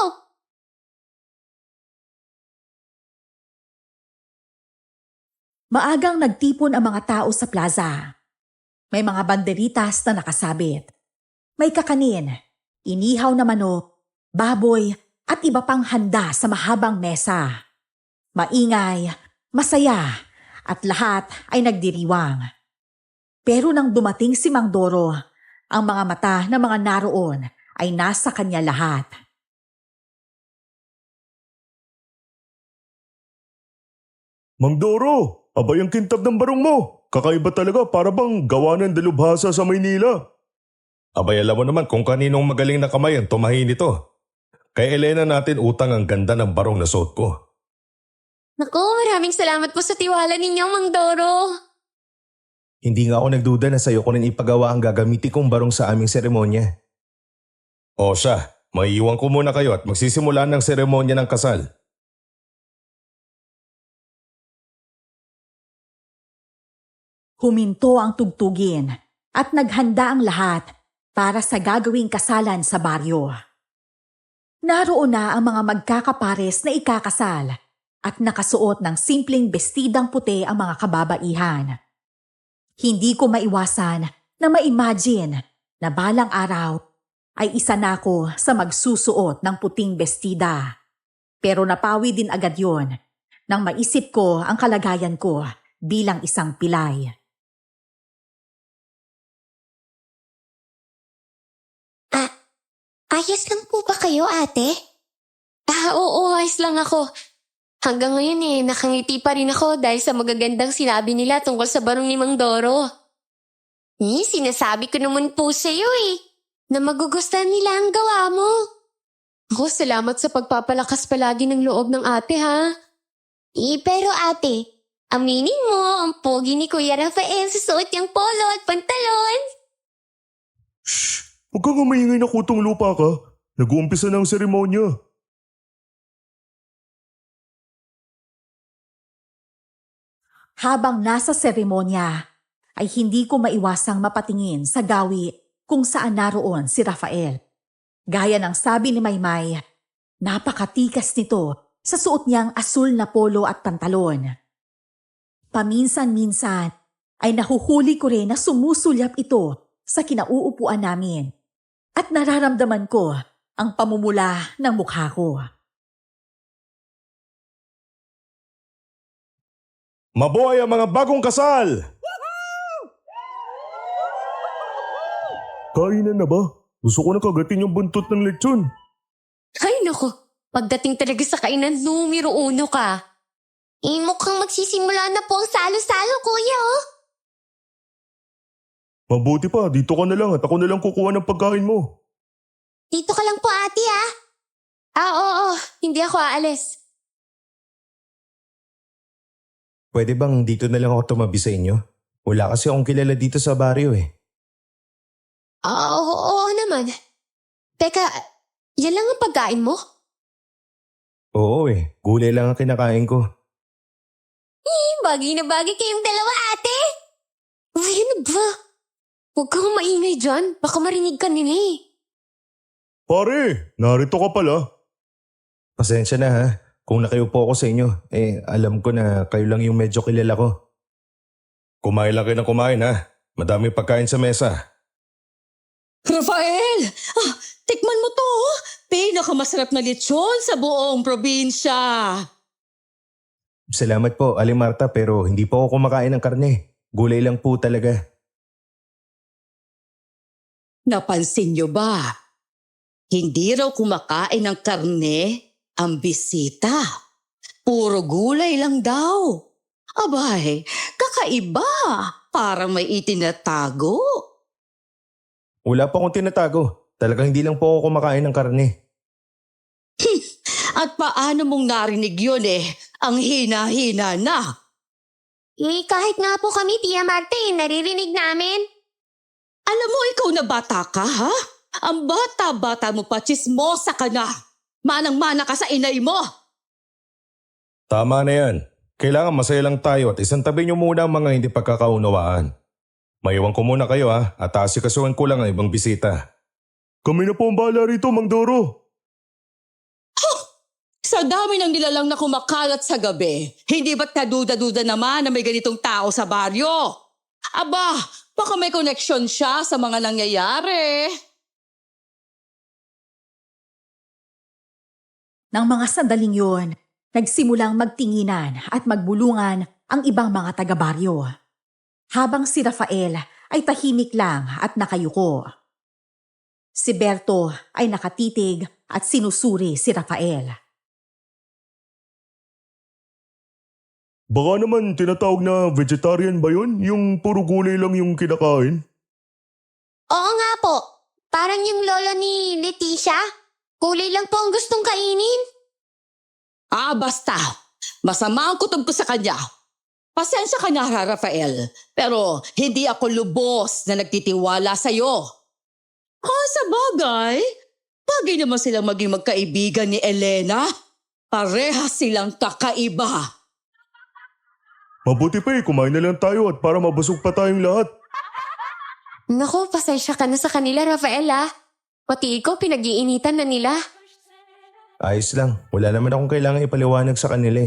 Maagang nagtipon ang mga tao sa plaza. May mga banderitas na nakasabit. May kakanin, inihaw na manok, baboy at iba pang handa sa mahabang mesa. Maingay, masaya at lahat ay nagdiriwang. Pero nang dumating si Mang Doro, ang mga mata ng mga naroon ay nasa kanya lahat. Mang Doro, abay ang kintab ng barong mo. Kakaiba talaga, para bang gawa ng dalubhasa sa Maynila. Abay alam mo naman kung kaninong magaling na kamay ang tumahi nito. Kay Elena natin utang ang ganda ng barong na suot ko. Naku, maraming salamat po sa tiwala ninyo, Mang Doro. Hindi nga ako nagduda na sa'yo ko rin ipagawa ang gagamitin kong barong sa aming seremonya. O siya, maiiwan ko muna kayo at magsisimula ng seremonya ng kasal. Huminto ang tugtugin at naghanda ang lahat para sa gagawing kasalan sa baryo. Naroon na ang mga magkakapares na ikakasal at nakasuot ng simpleng bestidang puti ang mga kababaihan. Hindi ko maiwasan na ma-imagine na balang araw ay isa na ako sa magsusuot ng puting bestida. Pero napawi din agad yon nang maisip ko ang kalagayan ko bilang isang pilay. Ayos lang po ba kayo, ate? Oo, ayos lang ako. Hanggang ngayon nakangiti pa rin ako dahil sa magagandang sinabi nila tungkol sa barong ni Mang Doro. Sinasabi ko naman po sa'yo na magugustuhan nila ang gawa mo. Ako, salamat sa pagpapalakas palagi ng loob ng ate ha. Pero ate, aminin mo, ang pogi ni Kuya Rafael sa suot niyang polo at pantalon. Shh! Huwag kang maingay na kutong lupa ka. Nag-uumpisa na ang seremonya. Habang nasa seremonya, ay hindi ko maiwasang mapatingin sa gawi kung saan naroon si Rafael. Gaya ng sabi ni Maymay, napakatikas nito sa suot niyang asul na polo at pantalon. Paminsan-minsan ay nahuhuli ko rin na sumusulyap ito sa kinauupuan namin at nararamdaman ko ang pamumula ng mukha ko. Mabuhay ang mga bagong kasal! Kainan na ba? Gusto ko na kagatin yung buntot ng lechon. Ay nako, pagdating talaga sa kainan, numero 1 ka. Mukhang magsisimula na po ang salo-salo, kuya Mabuti pa, dito ka na lang at ako na lang kukuha ng pagkain mo. Dito ka lang po, ate oo, hindi ako aalis. Pwede bang dito na lang ako tumabi sa inyo? Wala kasi akong kilala dito sa baryo eh. Oo naman. Teka, yan lang ang pagkain mo? Oo gulay lang ang kinakain ko. Bagay na bagay kayong dalawa, ate. Ay, ano ba? Huwag kang maingay dyan. Baka marinig ka nila Pare, narito ka pala. Pasensya na ha. Kung nakayupo ako sa inyo, alam ko na kayo lang yung medyo kilala ko. Kumain lang kayo ng kumain ha. Madami pagkain sa mesa. Rafael! Tikman mo to! Pinakamasarap na lechon sa buong probinsya! Salamat po, Aling Marta, pero hindi po ako kumakain ng karne. Gulay lang po talaga. Napansin niyo ba? Hindi raw kumakain ng karne ang bisita. Puro gulay lang daw. Abay, kakaiba. Parang may itinatago. Wala pa akong tinatago. Talagang hindi lang po ako kumakain ng karne. At paano mong narinig yun Ang hina-hina na. Kahit nga po kami, Tia Marte, naririnig namin. Alam mo, ikaw na bata ka, ha? Ang bata-bata mo pa, chismosa ka na. Manang-mana ka sa inay mo. Tama na yan. Kailangan masaya lang tayo at isang tabi niyo muna ang mga hindi pagkakaunawaan. Maiwan ko muna kayo ha at asikasuhan ko lang ang ibang bisita. Kami na po ang bahala rito, Mang Doro. Sa dami ng nilalang na kumakalat sa gabi, hindi ba't kaduda-duda naman na may ganitong tao sa baryo? Aba, baka may koneksyon siya sa mga nangyayari. Nang mga sandaling yun, nagsimulang magtinginan at magbulungan ang ibang mga taga-baryo. Habang si Rafael ay tahimik lang at nakayuko. Si Berto ay nakatitig at sinusuri si Rafael. Baka naman tinatawag na vegetarian ba yun? Yung puro gulay lang yung kinakain? Oo nga po. Parang yung lolo ni Leticia. Kulay lang po ang gustong kainin. Basta. Masama ang kutob ko sa kanya. Pasensya ka na, Rafael. Pero hindi ako lubos na nagtitiwala sa'yo. Sa bagay, bagay naman silang maging magkaibigan ni Elena. Parehas silang kakaiba. Mabuti pa kumain na lang tayo at para mabusog pa tayong lahat. Naku, pasensya ka na sa kanila, Rafael Pati ikaw, pinag-iinitan na nila. Ayos lang, wala naman akong kailangan ipaliwanag sa kanila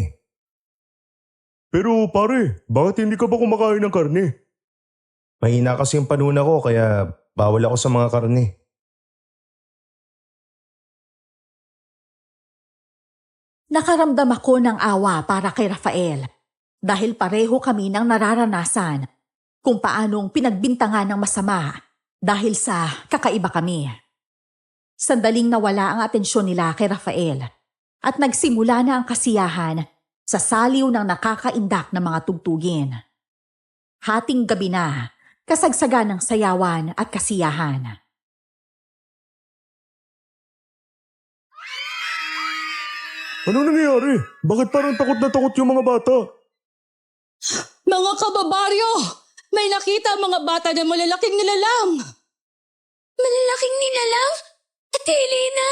Pero pare, bakit hindi ka ba kumakain ng karne? Mahina kasi yung panuna ko kaya bawal ako sa mga karne. Nakaramdam ako ng awa para kay Rafael dahil pareho kami ng nararanasan kung paanong pinagbintangan ng masama dahil sa kakaiba kami. Sandaling nawala ang atensyon nila kay Rafael at nagsimula na ang kasiyahan sa saliw ng nakakaindak na mga tugtugin. Hating gabi na, kasagsagan ng sayawan at kasiyahan. Ano nangyayari? Bakit parang takot na takot yung mga bata? Mga kababaryo! May nakita ang mga bata na malalaking nilalang! Malalaking nilalang? Ate Elena,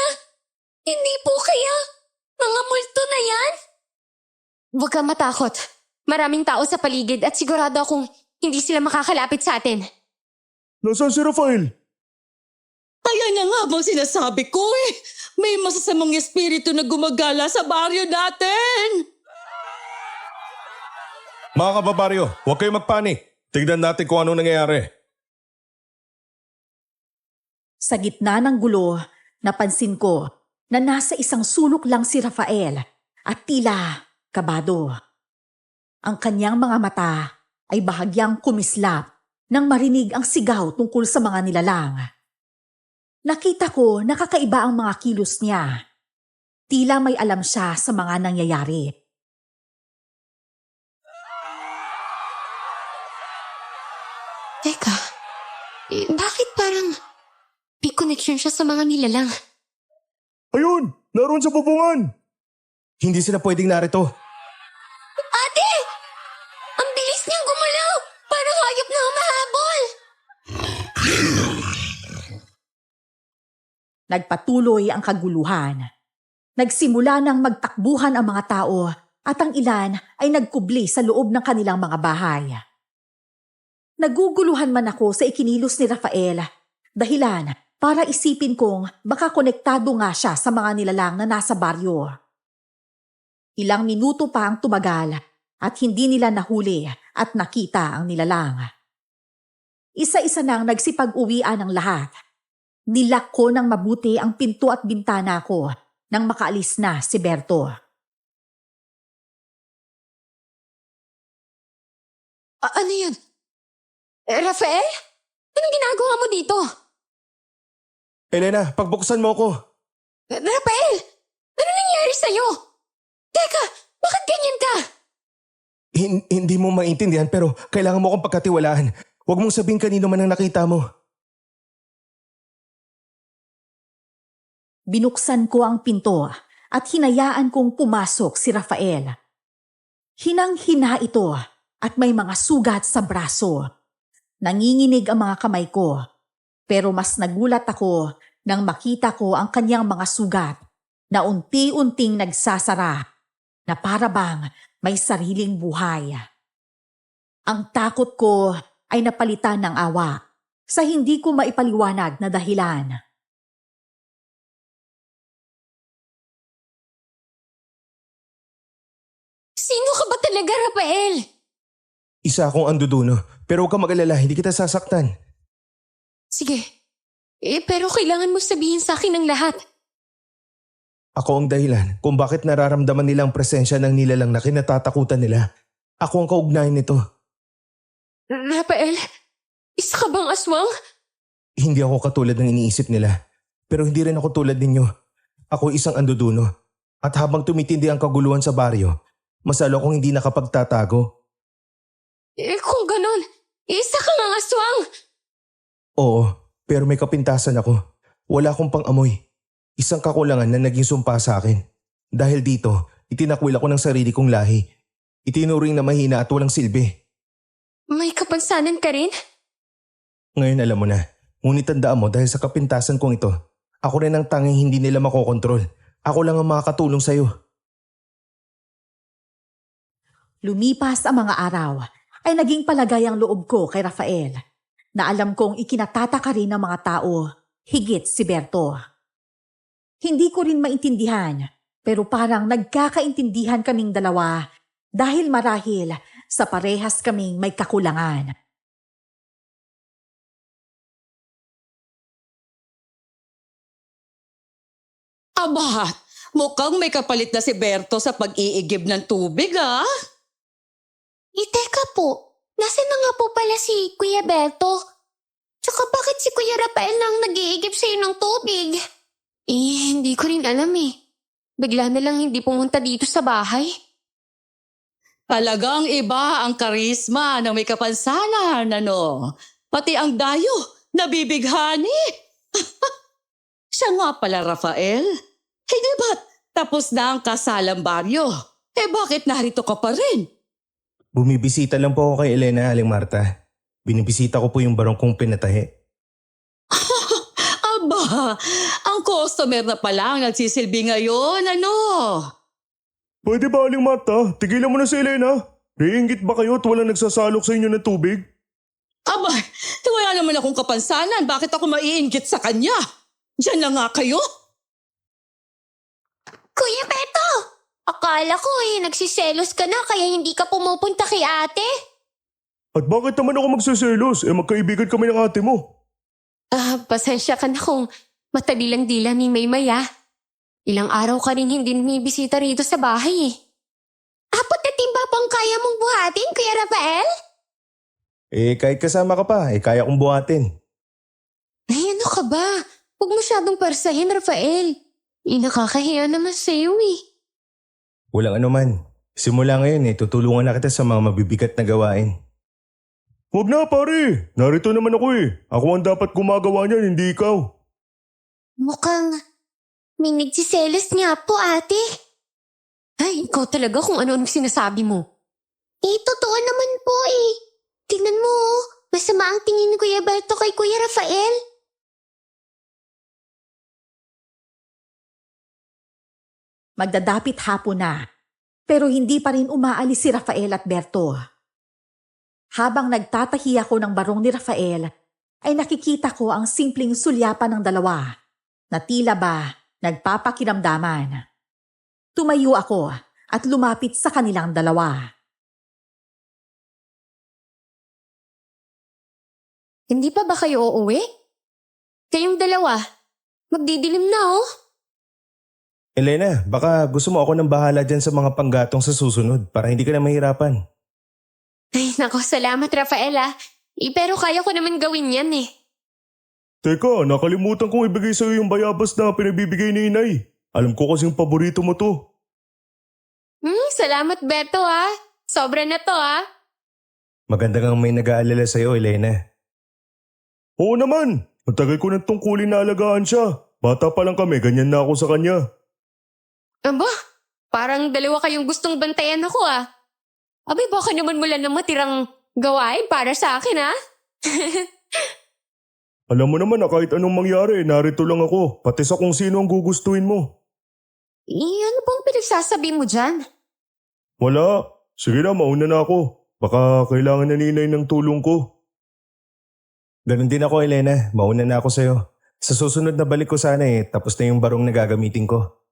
hindi po kaya mga multo na yan? Huwag kang matakot. Maraming tao sa paligid at sigurado akong hindi sila makakalapit sa atin. Nasaan si Rafael? Kaya na nga bang sinasabi ko eh! May masasamang espiritu na gumagala sa baryo natin! Mga kababaryo, huwag kayong magpanik. Tignan natin kung ano nangyayari. Sa gitna ng gulo, napansin ko na nasa isang sulok lang si Rafael at tila kabado. Ang kanyang mga mata ay bahagyang kumislap nang marinig ang sigaw tungkol sa mga nilalang. Nakita ko nakakaiba ang mga kilos niya. Tila may alam siya sa mga nangyayari. Teka, bakit parang may connection siya sa mga nilalang? Ayun! Naroon sa bubungan! Hindi sila pwedeng narito. Ate! Ang bilis niyang gumalaw! Parang hayop na humahabol! Nagpatuloy ang kaguluhan. Nagsimula ng magtakbuhan ang mga tao at ang ilan ay nagkubli sa loob ng kanilang mga bahay. Naguguluhan man ako sa ikinilos ni Rafael, dahilan para isipin kong baka konektado nga siya sa mga nilalang na nasa baryo. Ilang minuto pa ang tumagal at hindi nila nahuli at nakita ang nilalang. Isa-isa nang nagsipag-uwian ang lahat. Nilak ko ng mabuti ang pinto at bintana ko nang makaalis na si Berto. Ano yun? Rafael? Anong ginagawa mo dito? Elena, pagbuksan mo ko. Rafael! Ano nangyari sa'yo? Teka, bakit ganyan ka? Hindi mo maintindihan pero kailangan mo akong pagkatiwalaan. Huwag mong sabihin kanino man ang nakita mo. Binuksan ko ang pinto at hinayaan kong pumasok si Rafael. Hinang-hina ito at may mga sugat sa braso. Nanginginig ang mga kamay ko, pero mas nagulat ako nang makita ko ang kanyang mga sugat na unti-unting nagsasara na para bang may sariling buhay. Ang takot ko ay napalitan ng awa sa hindi ko maipaliwanag na dahilan. Sino ka ba talaga, Rafael? Isa akong anduduno, pero huwag kang mag-alala, hindi kita sasaktan. Sige. Pero kailangan mo sabihin sa akin ang lahat. Ako ang dahilan kung bakit nararamdaman nila ang presensya ng nilalang na kinatatakutan nila. Ako ang kaugnayan nito. Rafael, isa ka bang aswang? Hindi ako katulad ng iniisip nila. Pero hindi rin ako tulad ninyo. Ako isang anduduno. At habang tumitindi ang kaguluhan sa baryo, mas lalo akong hindi nakapagtatago. Kung ganon, isa ka nga aswang! Oo, pero may kapintasan ako. Wala akong pang-amoy. Isang kakulangan na naging sumpa sa akin. Dahil dito, itinakwil ako ng sarili kong lahi. Itinuring na mahina at walang silbi. May kapansanan ka rin? Ngayon alam mo na. Ngunit tandaan mo dahil sa kapintasan kong ito, ako rin ang tanging hindi nila makokontrol. Ako lang ang makakatulong sa'yo. Lumipas ang mga araw, ay naging palagay ang loob ko kay Rafael, na alam kong ikinatataka rin ng mga tao, higit si Berto. Hindi ko rin maintindihan, pero parang nagkakaintindihan kaming dalawa dahil marahil sa parehas kaming may kakulangan. Aba, mukhang may kapalit na si Berto sa pag-iigib ng tubig ah. Teka po, nasaan na nga po pala si Kuya Berto? Tsaka bakit si Kuya Rafael lang nag-iigib sa'yo ng tubig? Hindi ko rin alam eh. Bigla na lang hindi pumunta dito sa bahay. Talagang iba ang karisma ng may kapansanan, ano? Pati ang dayo, nabibighani. Siya nga pala, Rafael. Hindi ba't tapos na ang kasalang baryo? Eh bakit narito ka pa rin? Bumibisita lang po ako kay Elena, Aling Marta. Binibisita ko po yung barong kong pinatahi. Aba, ang customer na pala ang nagsisilbi ngayon, ano? Pwede ba, Aling Marta? Tigilan mo na si Elena. Naiingit ba kayo at walang nagsasalok sa inyo ng tubig? Aba, wala naman akong kapansanan. Bakit ako maiinggit sa kanya? Diyan lang nga kayo. Kuya Beto! Akala ko nagsiselos ka na kaya hindi ka pumupunta kay ate. At bakit naman ako magsiselos? Magkaibigan kami ng ate mo. Pasensya ka na kung matabilang-dila ni Maymay Ilang araw ka rin hindi namibisita rito sa bahay Apat na timba bang kaya mong buhatin, Kuya Rafael? Kahit kasama ka pa, kaya kong buhatin. Ay, ano ka ba? Huwag masyadong parsahin, Rafael. Nakakahiya naman sa'yo Walang anuman. Simula ngayon tutulungan na kita sa mga mabibigat na gawain. Huwag na pare, narito naman ako Ako ang dapat gumagawa niyan, hindi ikaw. Mukhang may nagsiselos nga po, ate. Ay, ikaw talaga kung ano-anong sinasabi mo. Totoo naman po Tingnan mo, masama ang tingin ni Kuya Berto kay Kuya Rafael. Magdadapit hapon na, pero hindi pa rin umaalis si Rafael at Berto. Habang nagtatahi ako ng barong ni Rafael, ay nakikita ko ang simpleng sulyapan ng dalawa na tila ba nagpapakiramdaman. Tumayo ako at lumapit sa kanilang dalawa. Hindi pa ba kayo uuwi? Kayong dalawa, magdidilim na Elena, baka gusto mo ako nang bahala dyan sa mga panggatong sa susunod para hindi ka na mahirapan. Ay, nako, salamat Rafael pero kaya ko naman gawin yan Teka, nakalimutan kong ibigay sa'yo yung bayabas na pinabibigay ni Inay. Alam ko kasing paborito mo to. Salamat Beto Sobra na to Maganda kang may nag-aalala sa'yo, Elena. Oo naman, matagal ko nang tungkulin na alagaan siya. Bata pa lang kami, ganyan na ako sa kanya. Aba, parang dalawa kayong gustong bantayan ako Abay, baka naman mula na matirang gawain para sa akin Alam mo naman na kahit anong mangyari, narito lang ako. Pati sa kung sino ang gugustuhin mo. Ano bang pinagsasabi mo dyan? Wala. Sige na, mauna na ako. Baka kailangan na ni Inay ng tulong ko. Ganun din ako, Elena. Mauna na ako sa'yo. Sa susunod na balik ko sana tapos na yung barong na gagamitin ko.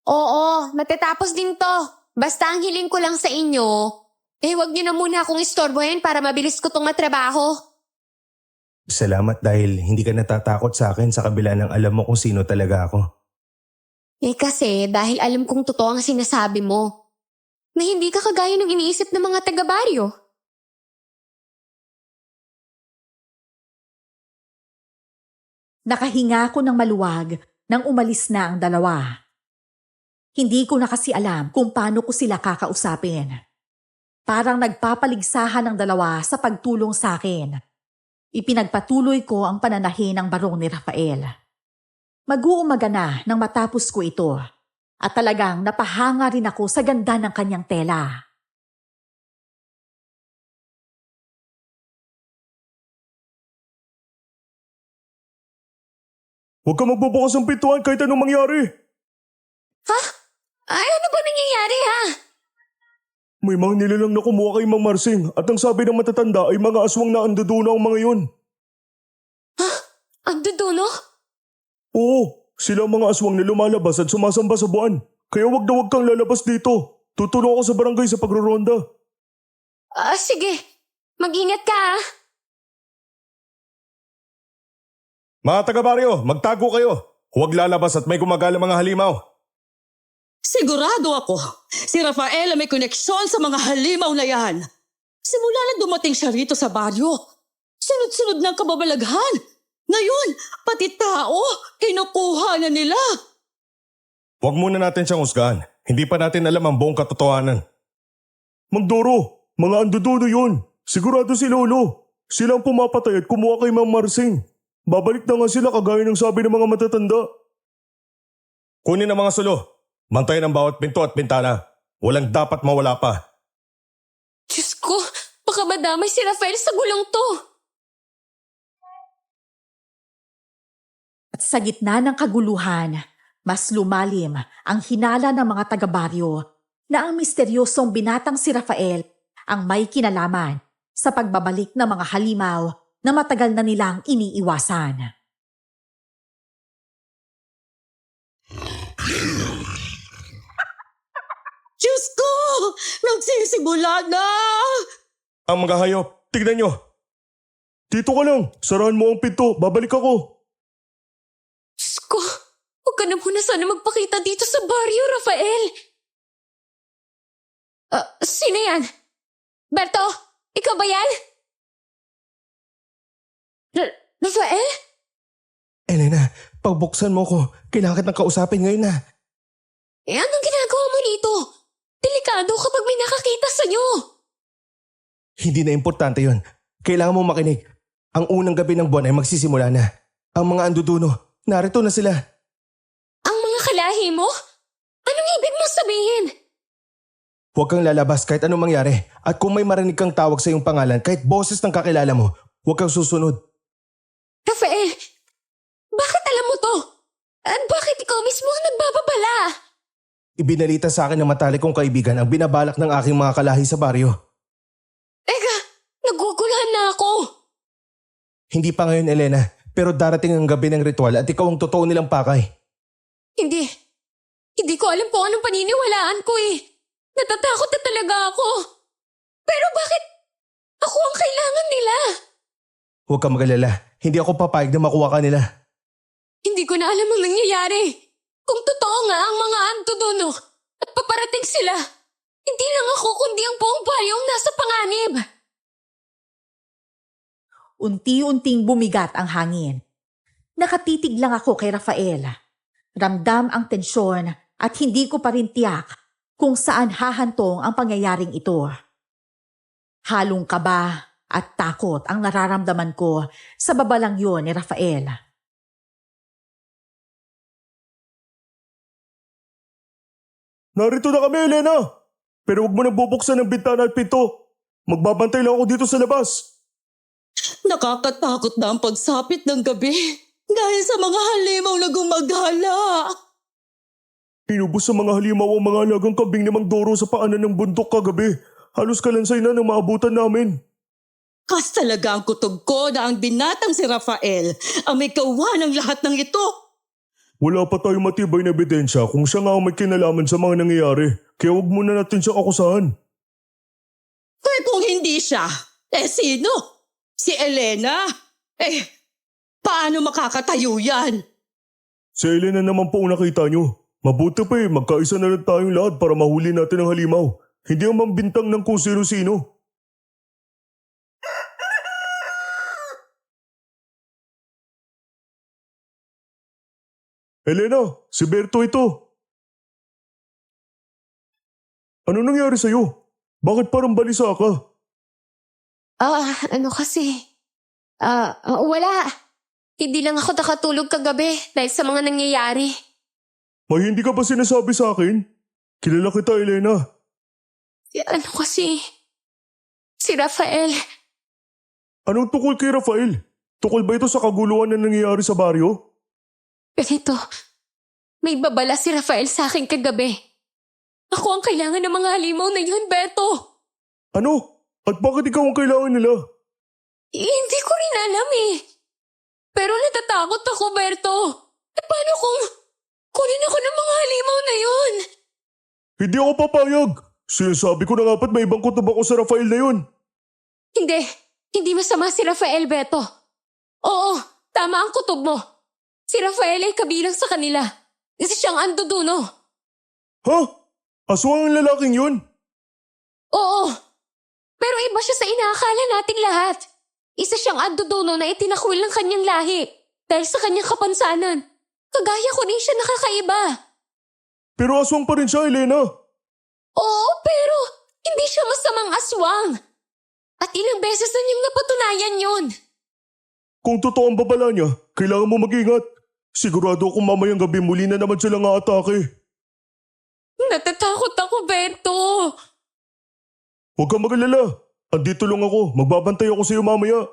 Oo, matatapos din to. Basta ang hiling ko lang sa inyo, wag niyo na muna akong istorbohin para mabilis ko tong matrabaho. Salamat dahil hindi ka natatakot sa akin sa kabila ng alam mo kung sino talaga ako. Kasi dahil alam kong totoo ang sinasabi mo, na hindi ka kagaya ng iniisip ng mga taga-baryo. Nakahinga ako ng maluwag nang umalis na ang dalawa. Hindi ko na kasi alam kung paano ko sila kakausapin. Parang nagpapaligsahan ng dalawa sa pagtulong sa akin. Ipinagpatuloy ko ang pananahi ng barong ni Rafael. Mag-uumaga na nang matapos ko ito at talagang napahanga rin ako sa ganda ng kanyang tela. Huwag ka magbubukas ng pintuan kahit anong mangyari. Ay, ano ba nangyayari May mga nilalang na kumuha kay Mang Marsing at ang sabi ng matatanda ay mga aswang na andodono ang mga yun. Ang duduno? Oo, sila ang mga aswang na lumalabas at sumasamba sa buwan. Kaya wag na wag kang lalabas dito. Tutulong ako sa barangay sa pagroronda. Sige. Mag-ingat ka Mga taga-baryo, magtago kayo. Huwag lalabas at may gumagala mga halimaw. Sigurado ako, si Rafael may koneksyon sa mga halimaw na yan. Simula na dumating siya rito sa baryo, sunod-sunod ng kababalaghan. Ngayon, pati tao, kinukuha na nila. Huwag muna natin siyang husgahan. Hindi pa natin alam ang buong katotohanan. Mang Doro, mga andodono yun. Sigurado si Lolo. Sila ang pumapatay at kumuha kay Mang Marsing. Babalik na nga sila kagaya ng sabi ng mga matatanda. Kunin ang mga sulo. Bantayan ang bawat pinto at bintana. Walang dapat mawala pa. Diyos ko, baka madamay si Rafael sa gulong to. At sa gitna ng kaguluhan, mas lumalim ang hinala ng mga taga-baryo na ang misteryosong binatang si Rafael ang may kinalaman sa pagbabalik ng mga halimaw na matagal na nilang iniiwasan. Diyos ko! Nagsisimula na! Ang mga hayop, tignan nyo. Dito ka lang, sarahan mo ang pinto, babalik ako. Diyos ko, huwag ka na muna sana magpakita dito sa baryo, Rafael. Sino yan? Berto, ikaw ba yan? Rafael? Elena, pagbuksan mo ko. Kailangan kitang kausapin ngayon na. Anong ginagawa mo dito? Delikado kapag may nakakita sa'yo. Hindi na importante yon. Kailangan mo makinig. Ang unang gabi ng buwan ay magsisimula na. Ang mga anduduno, narito na sila. Ang mga kalahi mo? Anong ibig mong sabihin? Huwag kang lalabas kahit anong mangyari. At kung may marinig kang tawag sa iyong pangalan kahit boses ng kakilala mo, huwag kang susunod. Rafael, bakit alam mo to? At bakit ikaw mismo ang nagbababala? Ibinalita sa akin ng matalik kong kaibigan ang binabalak ng aking mga kalahi sa baryo. Teka, naguguluhan na ako. Hindi pa ngayon, Elena, pero darating ang gabi ng ritual at ikaw ang totoo nilang pakay. Hindi ko alam kung anong paniniwalaan ko eh. Natatakot na talaga ako. Pero bakit ako ang kailangan nila? Huwag kang magalala. Hindi ako papayag na makuha ka nila. Hindi ko na alam ang nangyayari. Kung totoo nga ang mga antuduno at paparating sila, hindi lang ako kundi ang buong bayong nasa panganib. Unti-unting bumigat ang hangin. Nakatitig lang ako kay Rafael. Ramdam ang tensyon at hindi ko pa rin tiyak kung saan hahantong ang pangyayaring ito. Halong kaba at takot ang nararamdaman ko sa babalang yon ni Rafael. Narito na kami, Elena. Pero huwag mo nang bubuksan ang bintana at pinto. Magbabantay lang ako dito sa labas. Nakakatakot na ang pagsapit ng gabi dahil sa mga halimaw na gumagala. Inubos sa mga halimaw ang mga alagang kambing ni Mang Doro sa paanan ng bundok kagabi. Halos kalansay na nang maabutan namin. Kas talaga ang kutob ko na ang binatang si Rafael ang may kawa ng lahat ng ito. Wala pa tayong matibay na ebidensya kung siya nga ang may kinalaman sa mga nangyayari. Kaya huwag muna natin siya akusahan. Kaya kung hindi siya, sino? Si Elena? Paano makakatayo yan? Si Elena naman po ang nakita nyo. Mabuti pa magkaisa na lang tayong lahat para mahuli natin ang halimaw. Hindi ang mambintang ng kung sino-sino. Elena, si Berto ito. Ano nangyari sa'yo? Bakit parang balisa ka? Wala. Hindi lang ako nakatulog kagabi dahil sa mga nangyayari. May hindi ka ba sinasabi sa akin? Kilala kita, Elena. Si Rafael. Anong tukol kay Rafael? Tukol ba ito sa kaguluhan na nangyayari sa baryo? Ganito, may babala si Rafael sa akin kagabi. Ako ang kailangan ng mga halimaw na yun, Berto. Ano? At bakit ikaw ang kailangan nila? Hindi ko rin alam eh. Pero natatakot ako, Berto. Paano kung kunin ako ng mga halimaw na yun? Hindi ako papayag. Sinasabi ko na nga ba't may ibang kutob ako sa Rafael na yun. Hindi masama si Rafael, Berto. Oo, tama ang kutob mo. Si Rafael ay kabilang sa kanila. Isa siyang anduduno. Ha? Aswang ang lalaking yun? Oo. Pero iba siya sa inaakala nating lahat. Isa siyang anduduno na itinakwil ng kanyang lahi dahil sa kanyang kapansanan. Kagaya ko rin siya nakakaiba. Pero aswang pa rin siya, Elena. Oo, pero Hindi siya masamang aswang. At ilang beses na niyang napatunayan yun. Kung totoo ang babala niya, kailangan mo mag-ingat. Sigurado akong mamayang gabi muli na naman silang aatake. Natatakot ako, Berto. Huwag kang mag-alala. Andito lang ako. Magbabantay ako sa iyo mamaya.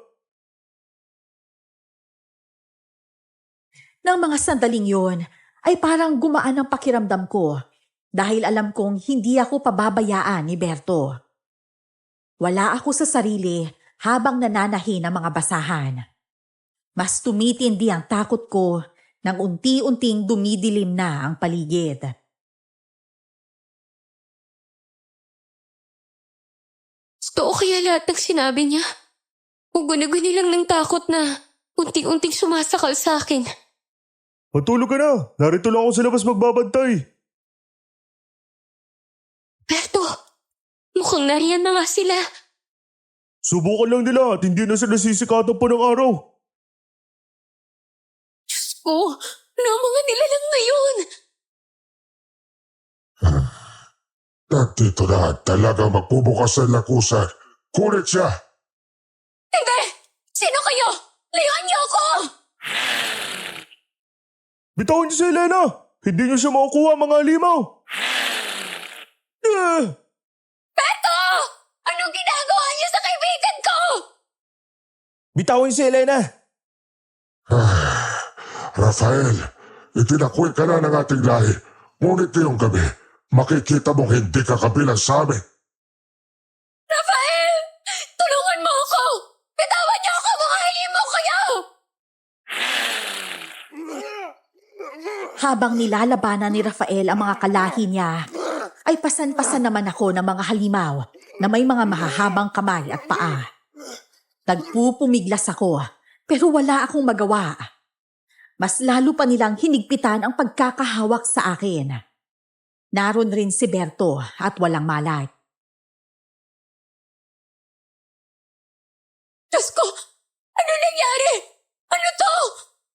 Nang mga sandaling yon, ay parang gumaan ang pakiramdam ko dahil alam kong hindi ako pababayaan ni Berto. Wala ako sa sarili habang nananahi ng mga basahan. Mas tumitindi ang takot ko nang unti-unting dumidilim na ang paligid. Totoo kaya lahat ng sinabi niya? O guni-guni lang ng takot na unting-unting sumasakal sa akin? Matulog ka na. Narito lang ako sa labas magbabantay. Berto, mukhang nariyan na nga sila. Subukan lang nila at hindi na sila sisikatan pa ng araw. Diyos ko, ano ang mga nilalang na yun? Nandito na talaga magbubukas ang lakusan. Kulit siya! Hindi! Sino kayo? Layuan niyo ako! Bitawan niyo si Elena! Hindi niyo siya makukuha mga limaw! Berto! Anong ginagawa niyo sa kaibigan ko? Bitawan si Elena! Rafael, itinakwil ka na ng ating lahi. Ngunit ngayong gabi, makikita mong hindi ka kabilang sa amin. Rafael! Tulungan mo ako! Bitawan niyo ako, mga halimaw kayo! Habang nilalabanan ni Rafael ang mga kalahi niya, ay pasan-pasan naman ako ng mga halimaw na may mga mahahabang kamay at paa. Nagpupumiglas ako, pero wala akong magawa. Mas lalo pa nilang hinigpitan ang pagkakahawak sa akin. Naroon rin si Berto at walang malay. Diyos ko! Ano nangyari? Ano to?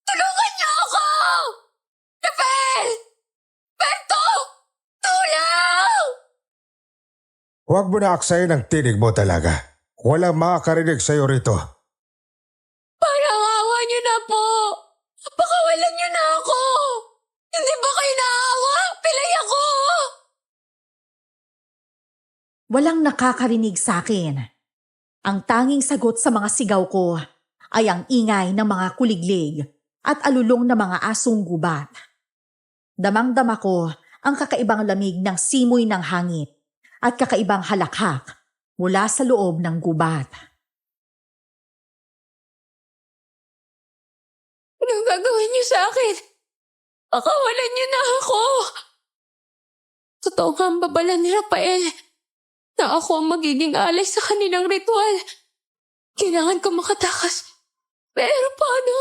Tulungan niyo ako! Rafael! Berto! Tulong! Huwag mo na aksayin ang tinig mo talaga. Walang makakarinig sa'yo rito. Parang awa niyo na po! Pakawalan niyo na ako! Hindi ba kayo naawa? Pilay ako! Walang nakakarinig sa akin. Ang tanging sagot sa mga sigaw ko ay ang ingay ng mga kuliglig at alulong na mga asong gubat. Damang-dama ko ang kakaibang lamig ng simoy ng hangin at kakaibang halakhak mula sa loob ng gubat. Anong gagawin niyo sa akin? Pakawalan niyo na ako! Totoo nga ang babala ni Rafael na ako ang magiging alay sa kanilang ritual. Kailangan ko makatakas. Pero paano?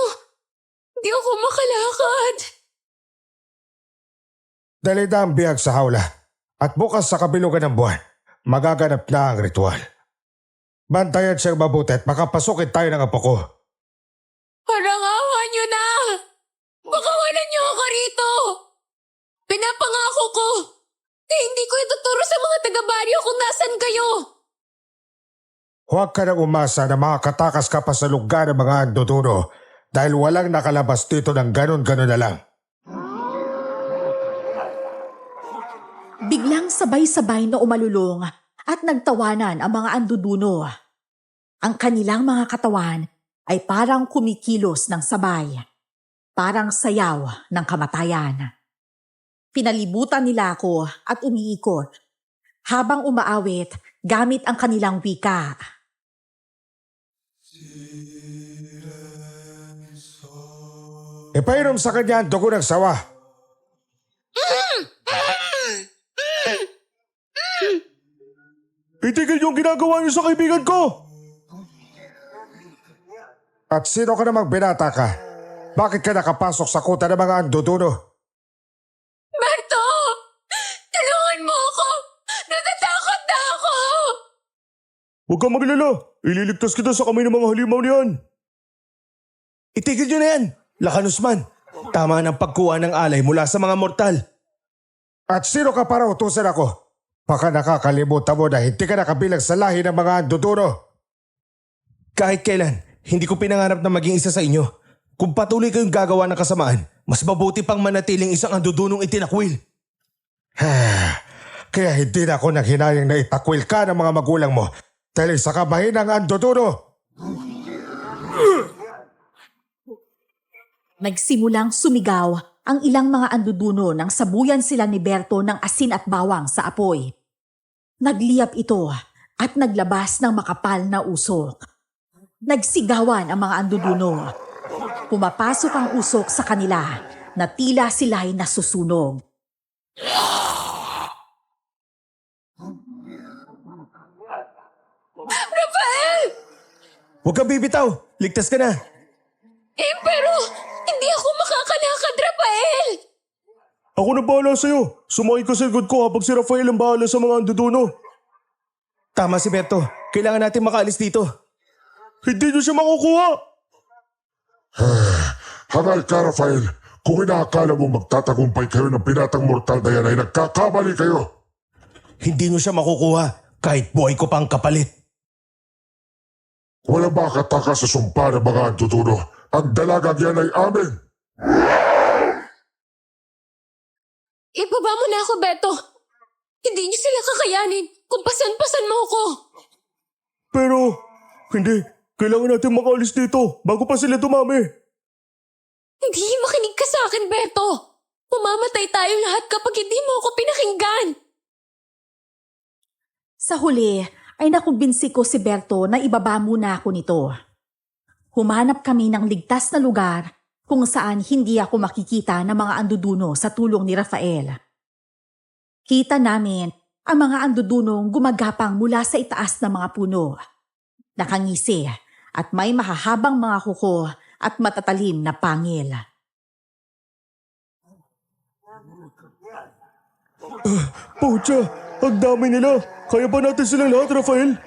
Hindi ako makalakad. Dali na ang biyag sa hawla at bukas sa kabilugan ng buwan, magaganap na ang ritual. Bantayan siyang mabuti at makapasukin tayo ng apo ko. Parang awa niyo na! Pakawalan niyo ako rito! Pinapangako ko na hindi ko ituturo sa mga taga-baryo kung nasan kayo! Huwag ka nang umasa na makakatakas ka pa sa lugar ng mga andoduno dahil walang nakalabas dito ng ganon-ganon na lang. Biglang sabay-sabay na umalulong at nagtawanan ang mga anduduno. Ang kanilang mga katawan ay parang kumikilos ng sabay, parang sayaw ng kamatayan. Pinalibutan nila ako at umiikot habang umaawit gamit ang kanilang wika. Ipainom sa kanya ang dugo ng sawa. Itigil yung ginagawa niyo sa kaibigan ko! At sino ka namang binata ka? Bakit ka nakapasok sa kuta ng mga anduduno? Berto! Tulungan mo ako! Natatakot na ako! Huwag kang maglala. Ililigtas kita sa kamay ng mga halimaw niyan. Itigil nyo na yan! Lakan Usman! Tama ng pagkuha ng alay mula sa mga mortal. At sino ka para utusan ako? Baka nakakalimutan mo na hindi ka nakabilang sa lahi ng mga anduduno. Kahit kailan, hindi ko pinangarap na maging isa sa inyo. Kung patuloy kayong gagawa ng kasamaan, mas mabuti pang manatiling isang andudunong itinakwil. Kaya hindi na ako naghinayang na itakwil ka ng mga magulang mo dahil sa kamahinang anduduno. Nagsimulang sumigaw ang ilang mga anduduno nang sabuyan sila ni Berto ng asin at bawang sa apoy. Nagliyap ito at naglabas ng makapal na usok. Nagsigawan ang mga anduduno. Pumapasok ang usok sa kanila na tila sila'y nasusunog. Rafael! Huwag kang bibitaw! Ligtas ka na! Pero hindi ako makakalakad, Rafael! Ako na bahala sa'yo. Sumakay ka sa likod ko habang si Rafael ang bahala sa mga anduduno. Tama si Berto. Kailangan natin makaalis dito. Hindi niyo siya makukuha. Hangal ka, Rafael. Kung inaakala mo magtatagumpay kayo ng binatang mortal na yan ay nagkakamali kayo. Hindi nyo siya makukuha kahit buhay ko pang kapalit. Walang makataka sa sumpa ng mga antutuno. Ang dalagang yan ay amin. Ibaba mo na ako, Beto. Hindi niyo sila kakayanin kung pasan-pasan mo ako. Pero, hindi. Kailangan natin makaalis dito bago pa sila dumami. Hindi makinig ka sa akin, Beto. Mamamatay tayo lahat kapag hindi mo ako pinakinggan. Sa huli ay nakumbinsi ko si Berto na ibaba muna ako nito. Humanap kami ng ligtas na lugar kung saan hindi ako makikita ng mga anduduno sa tulong ni Rafael. Kita namin ang mga andudunong gumagapang mula sa itaas ng mga puno. Nakangisi at may mahahabang mga kuko at matatalim na pangil. Pucha, ang dami nila. Kaya ba natin silang lahat, Rafael?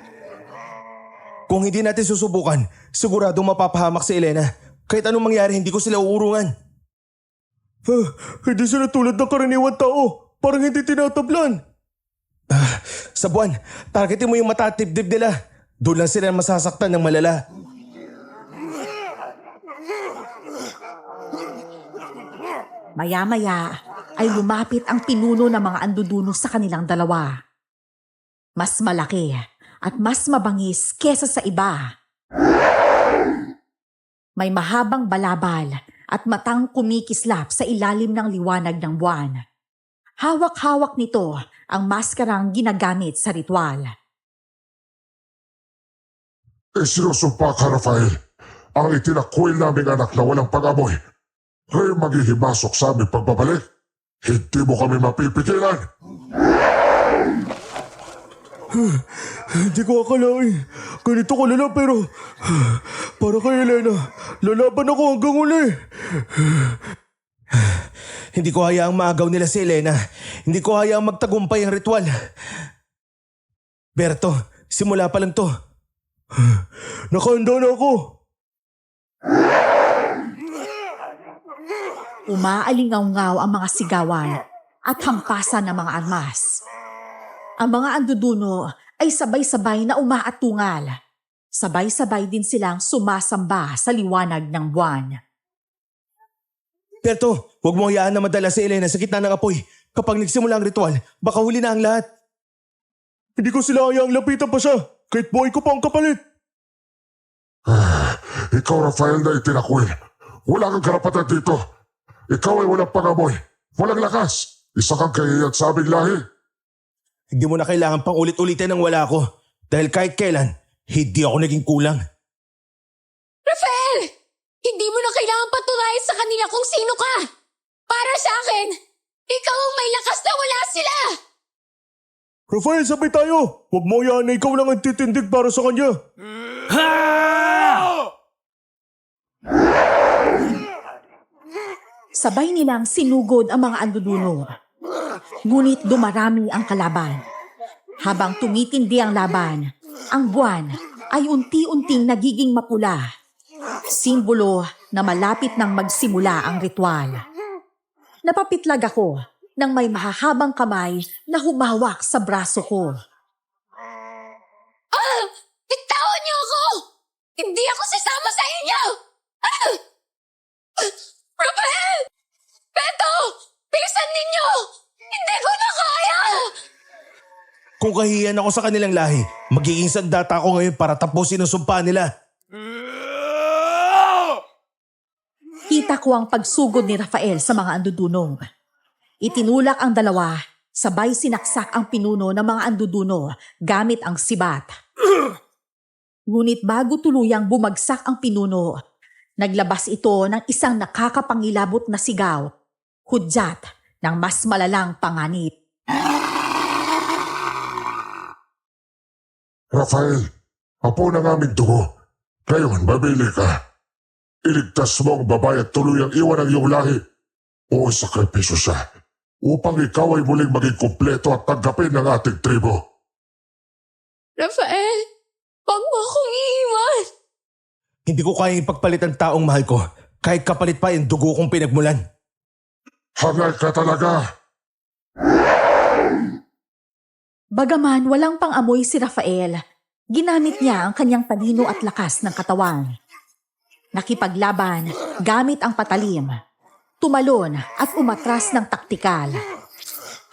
Kung hindi natin susubukan, sigurado mapapahamak si Elena. Kahit anong mangyari, hindi ko sila uurungan. Hindi sila tulad ng karaniwang tao. Parang hindi tinatablan. Sa buwan, targetin mo yung mata at dibdib nila. Doon lang sila masasaktan ng malala. Maya-maya ay lumapit ang pinuno ng mga anduduno sa kanilang dalawa. Mas malaki at mas mabangis kesa sa iba. May mahabang balabal at matang kumikislap sa ilalim ng liwanag ng buwan. Hawak-hawak nito ang maskarang ginagamit sa ritual. Sinusumpa ka, Rafael. Ang itinakwil naming anak na walang pag-amoy ay maghihimasok sa aming pagbabalik. Hindi mo kami mapipigilan. Hindi ko akalain. Ganito ko lala pero para kay Elena, lalaban ako hanggang uli. Hindi ko hayaang maagaw nila si Elena. Hindi ko hayaang magtagumpay ang ritual. Berto, simula pa lang to. Nakahanda na ako. Umaalingaw-ngaw ang mga sigawan at hampasan ng mga armas. Ang mga anduduno ay sabay-sabay na umaatungal. Sabay-sabay din silang sumasamba sa liwanag ng buwan. Berto, huwag mo hayaan na madala si Elena sa gitna ng apoy. Kapag nagsimula ang ritual, baka huli na ang lahat. Hindi ko sila hayaang lapitan pa siya. Kahit buhay ko pa ang kapalit. Ikaw, Rafael, na itinakwil. Wala kang karapatan dito. Ikaw ay walang pangamoy. Walang lakas. Isa kang kahiyat sa aming lahi. Hindi mo na kailangan pang ulit-ulitin ng wala ko. Dahil kahit kailan, hindi ako naging kulang. Rafael! Hindi mo na kailangan patunayan sa kanila kung sino ka. Para sa akin, ikaw ang may lakas na wala sila. Rafael, sabay tayo. Huwag mo yan na ikaw lang ang titindig para sa kanya. Sabay nilang sinugod ang mga anduduno. Ngunit dumarami ang kalaban. Habang tumitindi ang laban, ang buwan ay unti-unting nagiging mapula. Simbolo na malapit nang magsimula ang ritual. Napapitlag ako ng may mahahabang kamay na humawak sa braso ko. Bitawan niyo ako! Hindi ako sasama sa inyo! Rafael! Beto! Bilisan ninyo! Hindi ko na kaya! Kung kahiyan ako sa kanilang lahi, magiging sandata ako ngayon para tapusin ang sumpa nila. Kita ko ang pagsugod ni Rafael sa mga andudunong. Itinulak ang dalawa, sabay sinaksak ang pinuno ng mga anduduno gamit ang sibat. Ngunit bago tuluyang bumagsak ang pinuno, naglabas ito ng isang nakakapangilabot na sigaw, hudyat ng mas malalang panganib. Rafael, apo ng aming dugo. Ngayon, mabili ka. Iligtas mo ang babae at tuluyang iwan ang iyong lahi. O sakripisyo siya upang ikaw ay muling maging kumpleto at tanggapin ng ating tribo. Rafael, huwag mo akong iiwan! Hindi ko kayang ipagpalit ang taong mahal ko, kahit kapalit pa yung dugo kong pinagmulan. Hangay ka talaga! Bagaman walang pang-amoy si Rafael, ginamit niya ang kanyang talino at lakas ng katawan. Nakipaglaban gamit ang patalim, tumalon at umatras ng taktikal.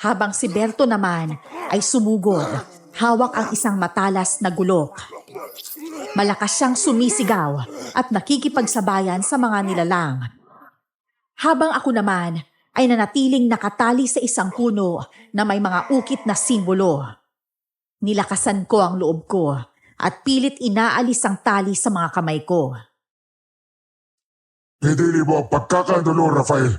Habang si Berto naman ay sumugod, hawak ang isang matalas na gulok. Malakas siyang sumisigaw at nakikipagsabayan sa mga nilalang. Habang ako naman ay nanatiling nakatali sa isang puno na may mga ukit na simbolo. Nilakasan ko ang loob ko at pilit inaalis ang tali sa mga kamay ko. Hindi mo ang pagkakanulo, Rafael.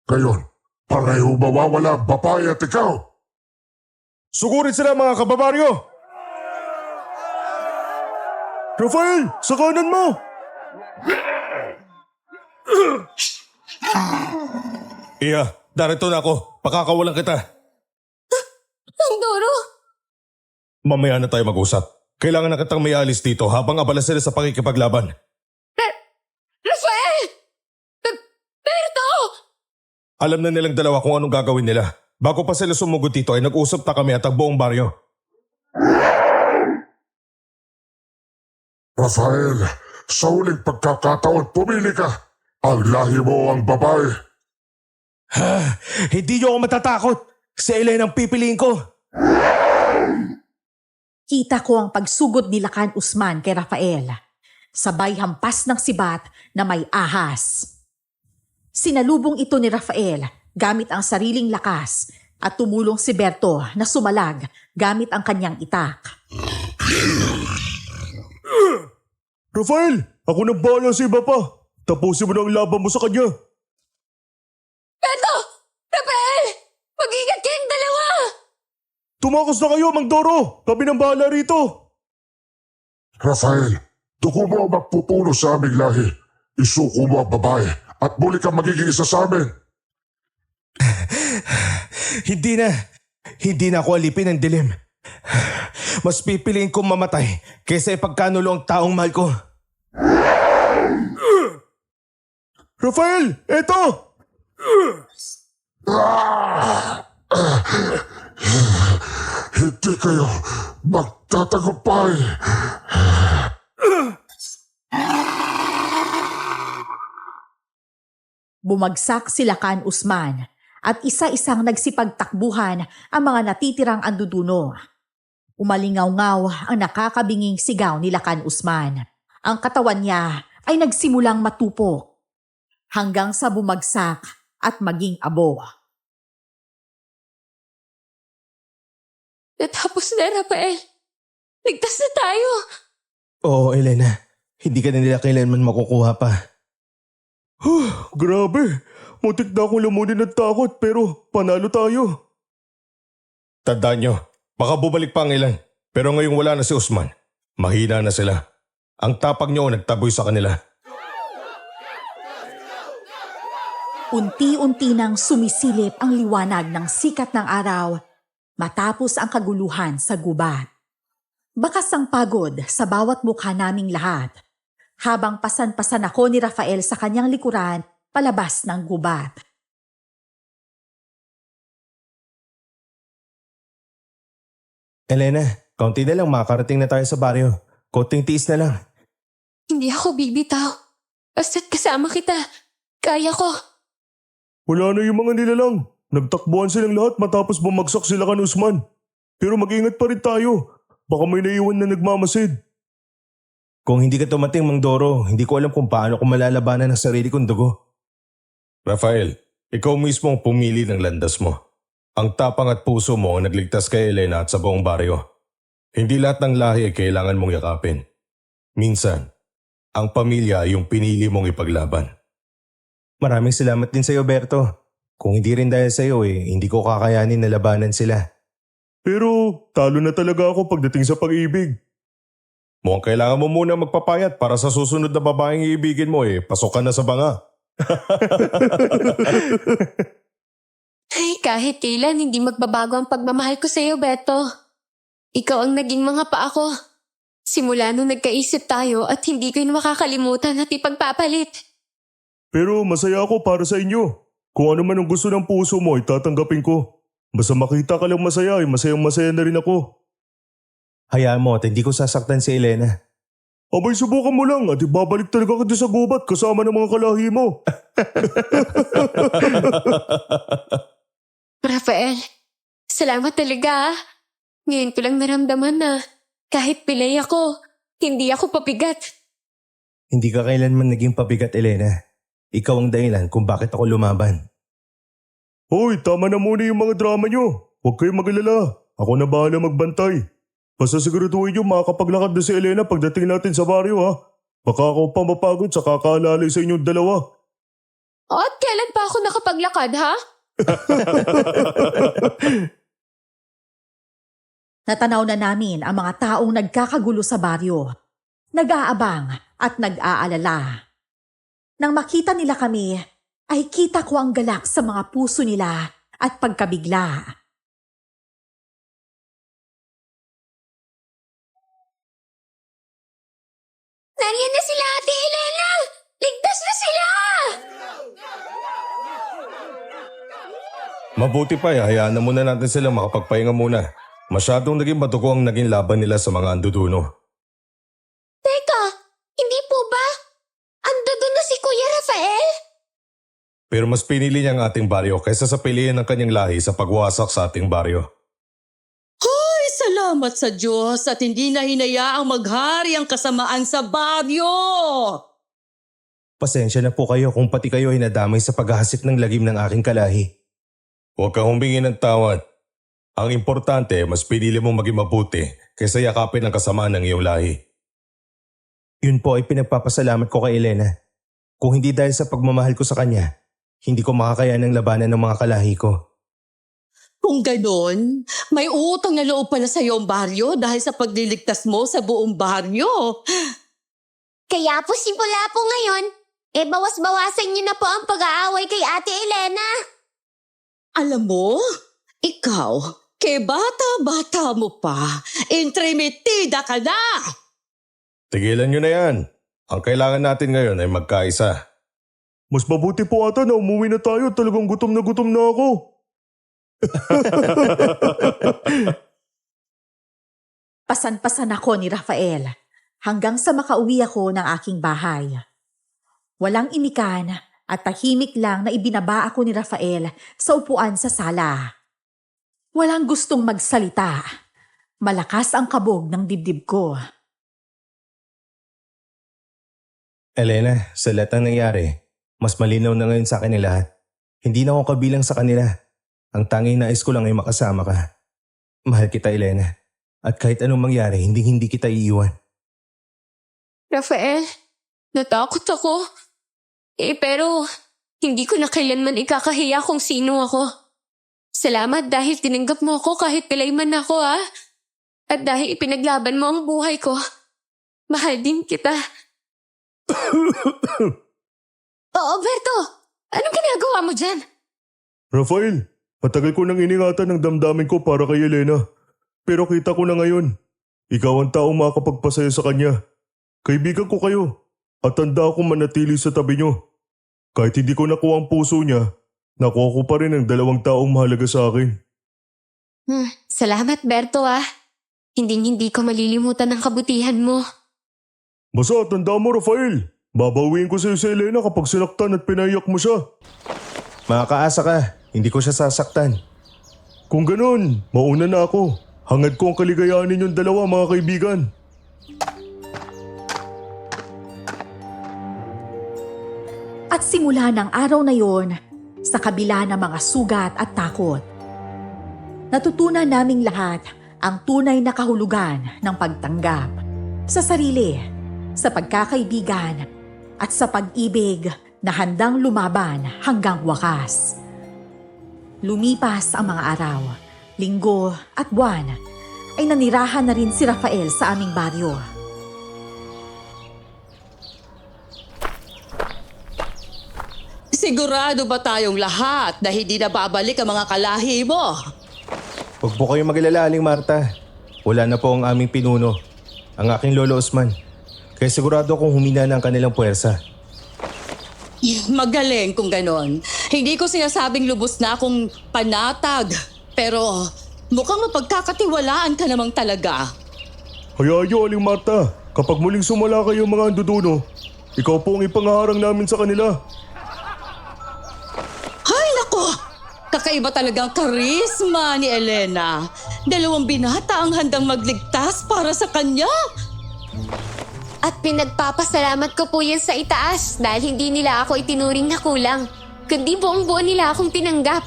Ngayon, pareho mawawala ang babae at ikaw. Sugurin sila mga kababaryo! Rafael, sa kanan mo! Iya, darito na ako. Pakakawalan kita. Ang Doro! Mamaya na tayo mag-usap. Kailangan na kitang may alis dito habang abala sila sa pakikipaglaban. Rafael! Berto! Alam na nilang dalawa kung anong gagawin nila. Bago pa sila sumugod dito ay nag-usap na kami at ang buong baryo. Rafael, sa huling pagkakataon, pumili ka. Ang lahi mo ang babae. Hindi niyo ako matatakot. Si Ellen ang pipiliin ko. Kita ko ang pagsugod ni Lakan Usman kay Rafael. Sabay hampas ng sibat na may ahas. Sinalubong ito ni Rafael gamit ang sariling lakas at tumulong si Berto na sumalag gamit ang kanyang itak. Rafael, ako nang bahala sa iba pa. Tapusin mo na ang laban mo sa kanya. Berto! Rafael! Mag-ingat kayong dalawa! Tumakas na kayo, Mang Doro. Kami nang bahala rito. Rafael, dugo mo ang magpupuno sa aming lahi. Isuko mo ang babae at muli kang magiging isa sa amin. Hindi na. Hindi na ako alipin ng dilim. Mas pipiliin kong mamatay kaysa ipagkanulo ang taong mahal ko. Rafael, eto! Hindi kayo magtatagumpay. Bumagsak si Lakan Usman at isa-isang nagsipagtakbuhan ang mga natitirang anduduno. Umalingaw-ngaw ang nakakabinging sigaw ni Lakan Usman. Ang katawan niya ay nagsimulang matupok hanggang sa bumagsak at maging abo. Natapos na, Rafael. Ligtas na tayo. Oo, Elena. Hindi ka na nila kailanman makukuha pa. Grabe. Muntik na akong lumunin ng takot pero panalo tayo. Tandaan nyo, baka bumalik pa ang ilan. Pero ngayong wala na si Usman, mahina na sila. Ang tapang nyo nagtaboy sa kanila. Unti-unti nang sumisilip ang liwanag ng sikat ng araw matapos ang kaguluhan sa gubat. Bakas ang pagod sa bawat mukha naming lahat habang pasan-pasan ako ni Rafael sa kanyang likuran palabas ng gubat. Elena, kaunti na lang makakarating na tayo sa baryo. Konting tiis na lang. Hindi ako bibitaw. Basta't kasama kita. Kaya ko. Wala na yung mga nilalang. Nagtakbuhan silang lahat matapos bumagsak sila kan Usman. Pero mag-ingat pa rin tayo. Baka may naiwan na nagmamasid. Kung hindi ka tumating, Mang Doro, hindi ko alam kung paano ko malalabanan ang sarili kong dugo. Rafael, ikaw mismo ang pumili ng landas mo. Ang tapang at puso mo ang nagligtas kay Elena at sa buong baryo. Hindi lahat ng lahi ay kailangan mong yakapin. Minsan, ang pamilya ay yung pinili mong ipaglaban. Maraming salamat din sa'yo, Berto. Kung hindi rin dahil sa'yo hindi ko kakayanin na labanan sila. Pero talo na talaga ako pagdating sa pag-ibig. Mukhang kailangan mo muna magpapayat para sa susunod na babaeng iibigin mo pasok ka na sa banga. Ay, kahit kailan hindi magbabago ang pagmamahal ko sa'yo, Beto. Ikaw ang naging mga paa ko. Simula nung nagkaisip tayo at hindi ko yun makakalimutan at ipagpapalit. Pero masaya ako para sa inyo. Kung ano man ang gusto ng puso mo ay tatanggapin ko. Basta makita ka lang masaya ay masayang-masaya na rin ako. Hayaan mo at hindi ko sasaktan si Elena. Abay, subukan mo lang at ibabalik talaga kita sa gubat kasama ng mga kalahi mo. Rafael, salamat talaga. Ngayon ko lang naramdaman na kahit pilay ako, hindi ako pabigat. Hindi ka kailanman naging pabigat, Elena. Ikaw ang dahilan kung bakit ako lumaban. Hoy, tama na muna yung mga drama nyo. Huwag kayong mag-alala. Ako na bahala magbantay. Basta siguraduhin nyo makakapaglakad na si Elena pagdating natin sa baryo ha. Baka ako pa mapagod sa kakaalalay sa inyong dalawa. At kailan pa ako nakapaglakad, ha? Natanaw na namin ang mga taong nagkakagulo sa baryo, nag-aabang at nag-aalala. Nang makita nila kami, ay kita ko ang galak sa mga puso nila at pagkabigla. Nariyan na sila, Ate Elena! Ligtas na sila! Mabuti pa hayaan na muna natin silang makapagpahinga muna. Masyadong naging matuko ang naging laban nila sa mga anduduno. Teka, hindi po ba? Ando doon na si Kuya Rafael? Pero mas pinili niya ang ating baryo kaysa sa piliin ng kanyang lahi sa pagwasak sa ating baryo. Ay, salamat sa Diyos at hindi na hinayaang maghari ang kasamaan sa baryo. Pasensya na po kayo kung pati kayo ay nadamay sa paghahasik ng lagim ng aking kalahi. Huwag kang humingi ng tawad. Ang importante, mas pinili mong maging mabuti kaysa yakapin ang kasamaan ng iyong lahi. Yun po ay pinagpapasalamat ko kay Elena. Kung hindi dahil sa pagmamahal ko sa kanya, hindi ko makakayanan ng labanan ng mga kalahi ko. Kung ganon, may utang na loob pala sa iyong baryo dahil sa pagliligtas mo sa buong baryo. Kaya po simula po ngayon, bawas-bawasan niyo na po ang pag-aaway kay Ate Elena. Alam mo, ikaw, kay bata-bata mo pa, intrimitida ka na! Tigilan nyo na yan. Ang kailangan natin ngayon ay magkaisa. Mas mabuti po ata na umuwi na tayo. Talagang gutom na ako. Pasan-pasan ako ni Rafael hanggang sa makauwi ako ng aking bahay. Walang imikan at tahimik lang na ibinaba ako ni Rafael sa upuan sa sala. Walang gustong magsalita. Malakas ang kabog ng dibdib ko. Elena, sa lahat ng nangyari, mas malinaw na ngayon sa akin ang lahat. Hindi na ako kabilang sa kanila. Ang tanging nais ko lang ay makasama ka. Mahal kita, Elena. At kahit anong mangyari, hindi kita iiwan. Rafael, natakot ako. Pero hindi ko na kailanman ikakahiya kung sino ako. Salamat dahil tinanggap mo ako kahit pilay man ako, ha? At dahil ipinaglaban mo ang buhay ko. Mahal din kita. Oo, Berto. Anong ginagawa mo dyan? Rafael, matagal ko nang iningatan ng damdamin ko para kay Elena. Pero kita ko na ngayon. Ikaw ang taong makakapagpasaya sa kanya. Kaibigan ko kayo. At tanda akong manatili sa tabi nyo. Kahit hindi ko nakuha ang puso niya, nakuha ko pa rin ang dalawang taong mahalaga sa akin. Salamat, Berto, ha? Hindi ko malilimutan ang kabutihan mo. Basta tanda mo, Rafael. Babawiin ko sa'yo si Elena kapag sinaktan at pinaiyak mo siya. Makakaasa ka, hindi ko siya sasaktan. Kung ganun, mauna na ako. Hangad ko ang kaligayahan ninyong dalawa, mga kaibigan. At simula ng araw na yon, sa kabila ng mga sugat at takot, natutunan naming lahat ang tunay na kahulugan ng pagtanggap sa sarili, sa pagkakaibigan, at sa pag-ibig na handang lumaban hanggang wakas. Lumipas ang mga araw, linggo at buwan, ay nanirahan na rin si Rafael sa aming baryo. Sigurado ba tayong lahat na hindi na babalik ang mga kalahi mo? Huwag po kayong mag-alala, Aling Marta. Wala na po ang aming pinuno, ang aking Lolo Osman. Kaya sigurado akong humina na ang kanilang puwersa. Magaling kung ganon. Hindi ko sinasabing lubos na akong panatag. Pero mukhang mapagkakatiwalaan ka namang talaga. Hayaan niyo, Aling Marta. Kapag muling sumala kayo mga anduduno, ikaw po ang ipangaharang namin sa kanila. Ay, nako! Kakaiba talagang karisma ni Elena. 2 binata ang handang magligtas para sa kanya. At pinagpapasalamat ko po yan sa itaas dahil hindi nila ako itinuring na kulang, kundi buong-buo nila akong tinanggap.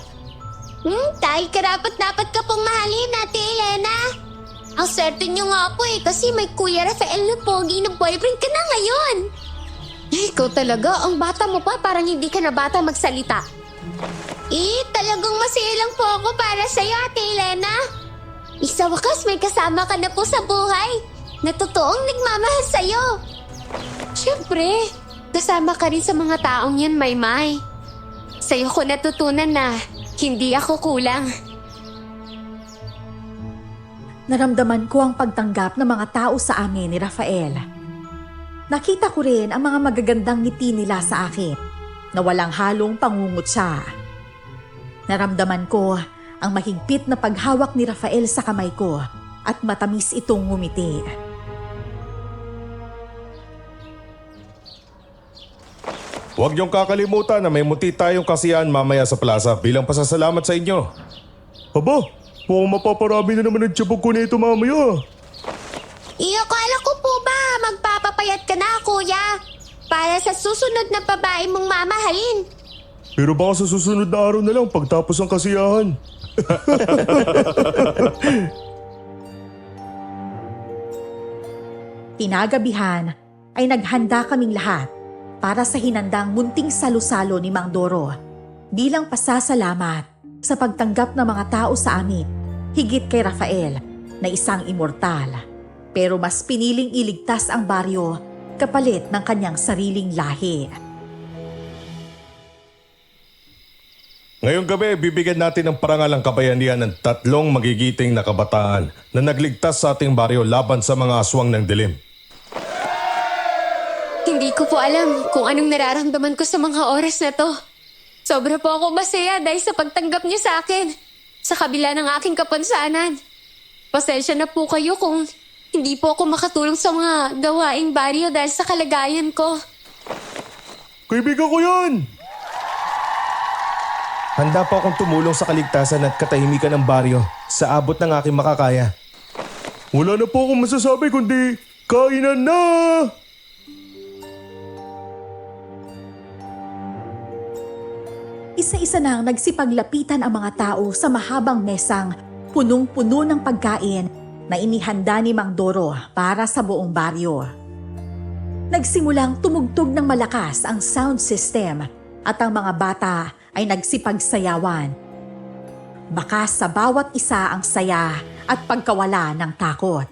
Tay, karapat-dapat ka pong mahalin, Ate Elena. Ang swerte niyo nga po kasi may Kuya Rafael na pogi na boyfriend ka na ngayon. Ikaw talaga, ang bata mo pa parang hindi ka na bata magsalita. Talagang masilang po ako para sa'yo, Ate Elena. Sa wakas may kasama ka na po sa buhay na totoong nagmamahal sa'yo. Siyempre, kasama ka rin sa mga taong yan, Maymay. Sa'yo ko natutunan na hindi ako kulang. Naramdaman ko ang pagtanggap ng mga tao sa amin ni Rafael. Nakita ko rin ang mga magagandang ngiti nila sa akin na walang halong pangungutya. Naramdaman ko ang mahigpit na paghawak ni Rafael sa kamay ko at matamis itong ngumiti. Huwag niyong kakalimutan na may muti tayong kasiyahan mamaya sa plaza bilang pasasalamat sa inyo. Aba, mukhang mapaparami na naman ang tiyabog ko nito mamaya. Akala ko po ba magpapapayat ka na, Kuya? Para sa susunod na babae mong mamahalin. Pero baka sa susunod na araw na lang pagtapos ang kasiyahan. Kinagabihan ay naghanda kaming lahat para sa hinandang munting salu-salo ni Mang Doro bilang pasasalamat sa pagtanggap ng mga tao sa amin, higit kay Rafael na isang immortal. Pero mas piniling iligtas ang baryo kapalit ng kanyang sariling lahi. Ngayong gabi, bibigyan natin ng parangal ang kabayanihan ng 3 magigiting na kabataan na nagligtas sa ating baryo laban sa mga aswang ng dilim. Hindi ko po alam kung anong nararamdaman ko sa mga oras na to. Sobra po ako masaya dahil sa pagtanggap niyo sa akin, sa kabila ng aking kapansanan. Pasensya na po kayo kung hindi po ako makatulong sa mga gawaing baryo dahil sa kalagayan ko. Kaibigan ko yan! Handa po akong tumulong sa kaligtasan at katahimikan ng baryo sa abot ng aking makakaya. Wala na po akong masasabi kundi kainan na! Isa-isa nang nagsipaglapitan ang mga tao sa mahabang mesang punong-puno ng pagkain na inihanda ni Mang Doro para sa buong baryo. Nagsimulang tumugtog ng malakas ang sound system at ang mga bata ay nagsipagsayawan. Bakas sa bawat isa ang saya at pagkawala ng takot.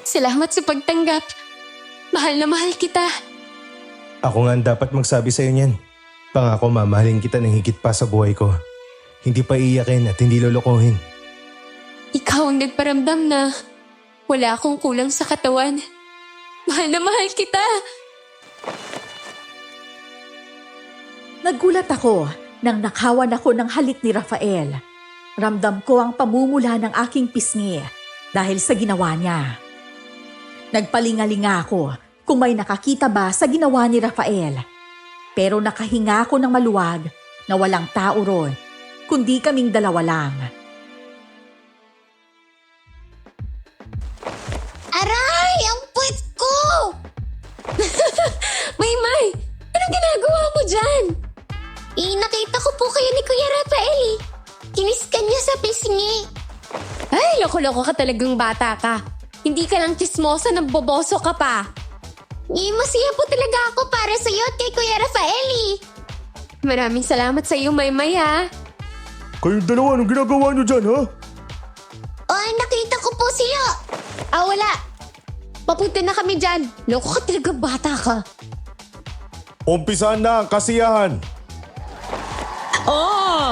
Salamat sa pagtanggap. Mahal na mahal kita. Ako nga ang dapat magsabi sa iyo niyan. Pangako mamahalin kita ng higit pa sa buhay ko. Hindi pa iiyakin at hindi lolokohin. Ikaw ang nagparamdam na wala akong kulang sa katawan. Mahal na mahal kita. Nagulat ako Nang nakawan ako ng halik ni Rafael, ramdam ko ang pamumula ng aking pisngi dahil sa ginawa niya. Nagpalingalinga ako kung may nakakita ba sa ginawa ni Rafael. Pero nakahinga ako ng maluwag na walang tao ron, kundi kaming dalawa lang. Aray! Ang puwet ko! Maymay! Anong ginagawa mo dyan? Nakita ko po kayo ni Kuya Rafael eh. Kinis ka niya sa pisngi. Ay, loko-loko ka talagang bata ka. Hindi ka lang chismosa ng boboso ka pa. Masaya po talaga ako para sa iyo at kay Kuya Rafael eh. Maraming salamat sa iyo, Maymay ha. Kayong dalawa, anong ginagawa niyo dyan, ha? Nakita ko po sila. Wala. Papunta na kami dyan. Loko ka talaga bata ka. Umpisahan na ang kasiyahan.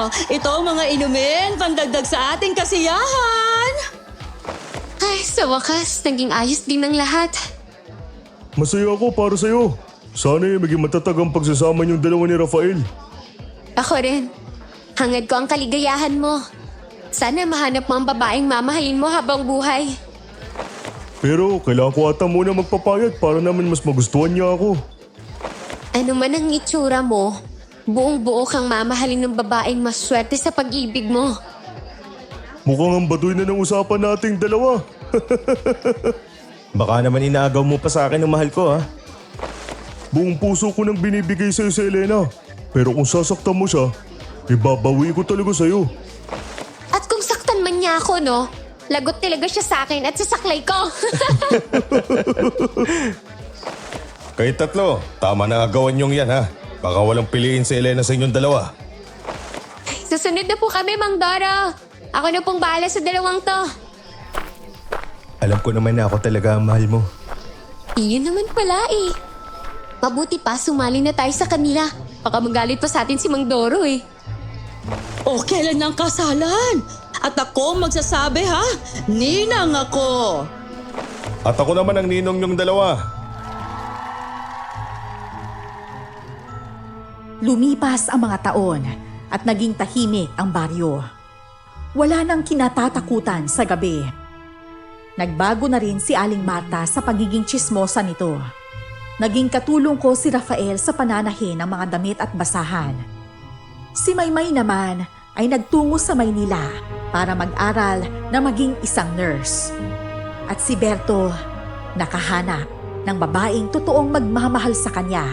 Ito ang mga inumin, pandagdag sa ating kasiyahan. Ay, sa wakas, naging ayos din ng lahat. Masaya ako para sa'yo. Sana maging matatag ang pagsasama niyong dalawa ni Rafael. Ako rin. Hangad ko ang kaligayahan mo. Sana mahanap mo ang babaeng mamahalin mo habang buhay. Pero kailangan ko ata muna magpapayat para naman mas magustuhan niya ako. Ano man ang itsura mo, buong-buo kang mamahalin ng babaeng mas swerte sa pag-ibig mo. Mukhang ang baduy na ng usapan nating dalawa. Baka naman inaagaw mo pa sa akin ng mahal ko, ha? Buong puso ko nang binibigay sa'yo si Elena. Pero kung sasaktan mo siya, ibabawi ko talaga sa'yo. At kung saktan man niya ako, no? Lagot talaga siya sa akin at sasaklay ko. Kayo tatlo, tama na agawan niyong yan ha. Baka walang piliin si Elena sa inyong dalawa. Susunod na po kami, Mang Doro. Ako na pong bahala sa dalawang to. Alam ko naman na ako talaga ang mahal mo. Iyon naman pala eh. Mabuti pa sumali na tayo sa kanila. Baka magalit pa sa atin si Mang Doro eh. Kailan ang kasalan? At ako magsasabi ha, ninang ako. At ako naman ang ninong niyong dalawa. Lumipas ang mga taon at naging tahimik ang baryo. Wala nang kinatatakutan sa gabi. Nagbago na rin si Aling Marta sa pagiging tsismosa nito. Naging katulong ko si Rafael sa pananahin ng mga damit at basahan. Si Maymay naman ay nagtungo sa Maynila para mag-aral na maging isang nurse. At si Berto nakahanap ng babaeng totoong magmamahal sa kanya